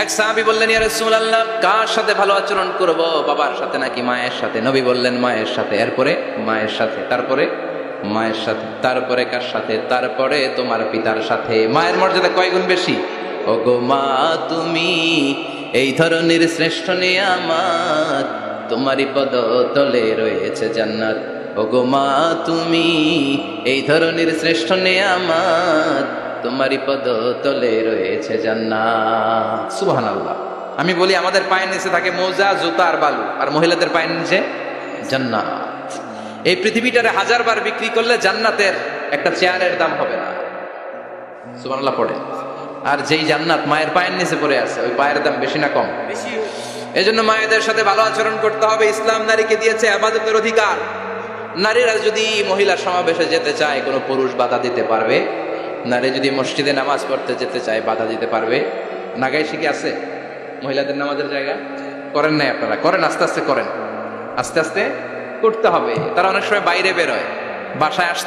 এক সাহাবী বললেন, ইয়া রাসূলুল্লাহ, কার সাথে ভালো আচরণ করব? বাবার সাথে নাকি মায়ের সাথে? নবী বললেন মায়ের সাথে, এরপরে মায়ের সাথে, তারপরে মায়ের সাথে, তারপরে কার সাথে? তারপরে তোমার পিতার সাথে। মায়ের মর্যাদা কয় গুণ বেশি? ওগো মা, তুমি এই ধরনের শ্রেষ্ঠ নিয়ামত, তোমারই পদতলে রয়েছে জান্নাত। ওগো মা, তুমি এই ধরনের শ্রেষ্ঠ নিয়ামত, তোমারই পদ তলে রয়েছে জান্নাত। সুবহানাল্লাহ। আমি বলি আমাদের পায়ের নিচে থাকে মোজা, জুতা আর বালু, আর মহিলাদের পায়ের নিচে জান্নাত। এই পৃথিবীটারে 1000 বার বিক্রি করলে জান্নাতের একটা চেয়ারের দাম হবে না। সুবহানাল্লাহ পড়ে। আর যেই জান্নাত মায়ের পায়ের নিচে পড়ে আছে, ওই পায়ের দাম বেশি না কম? বেশি। এজন্য মায়েদের সাথে ভালো আচরণ করতে হবে। ইসলাম নারীকে দিয়েছে ইবাদতের অধিকার। নারীরা যদি মহিলা সমাবেশে যেতে চায়, কোনো পুরুষ বাধা দিতে পারবে? নারী যদি মসজিদে নামাজ পড়তে যেতে চায়, বাধা দিতে পারবে? নাগাই শিখে আছে মহিলাদের নামাজের জায়গা? করেন নাই আপনারা? করেন, আস্তে আস্তে করেন, আস্তে আস্তে করতে হবে। তারা অনেক সময় বাইরে বেরোয়, বাসায় আসতে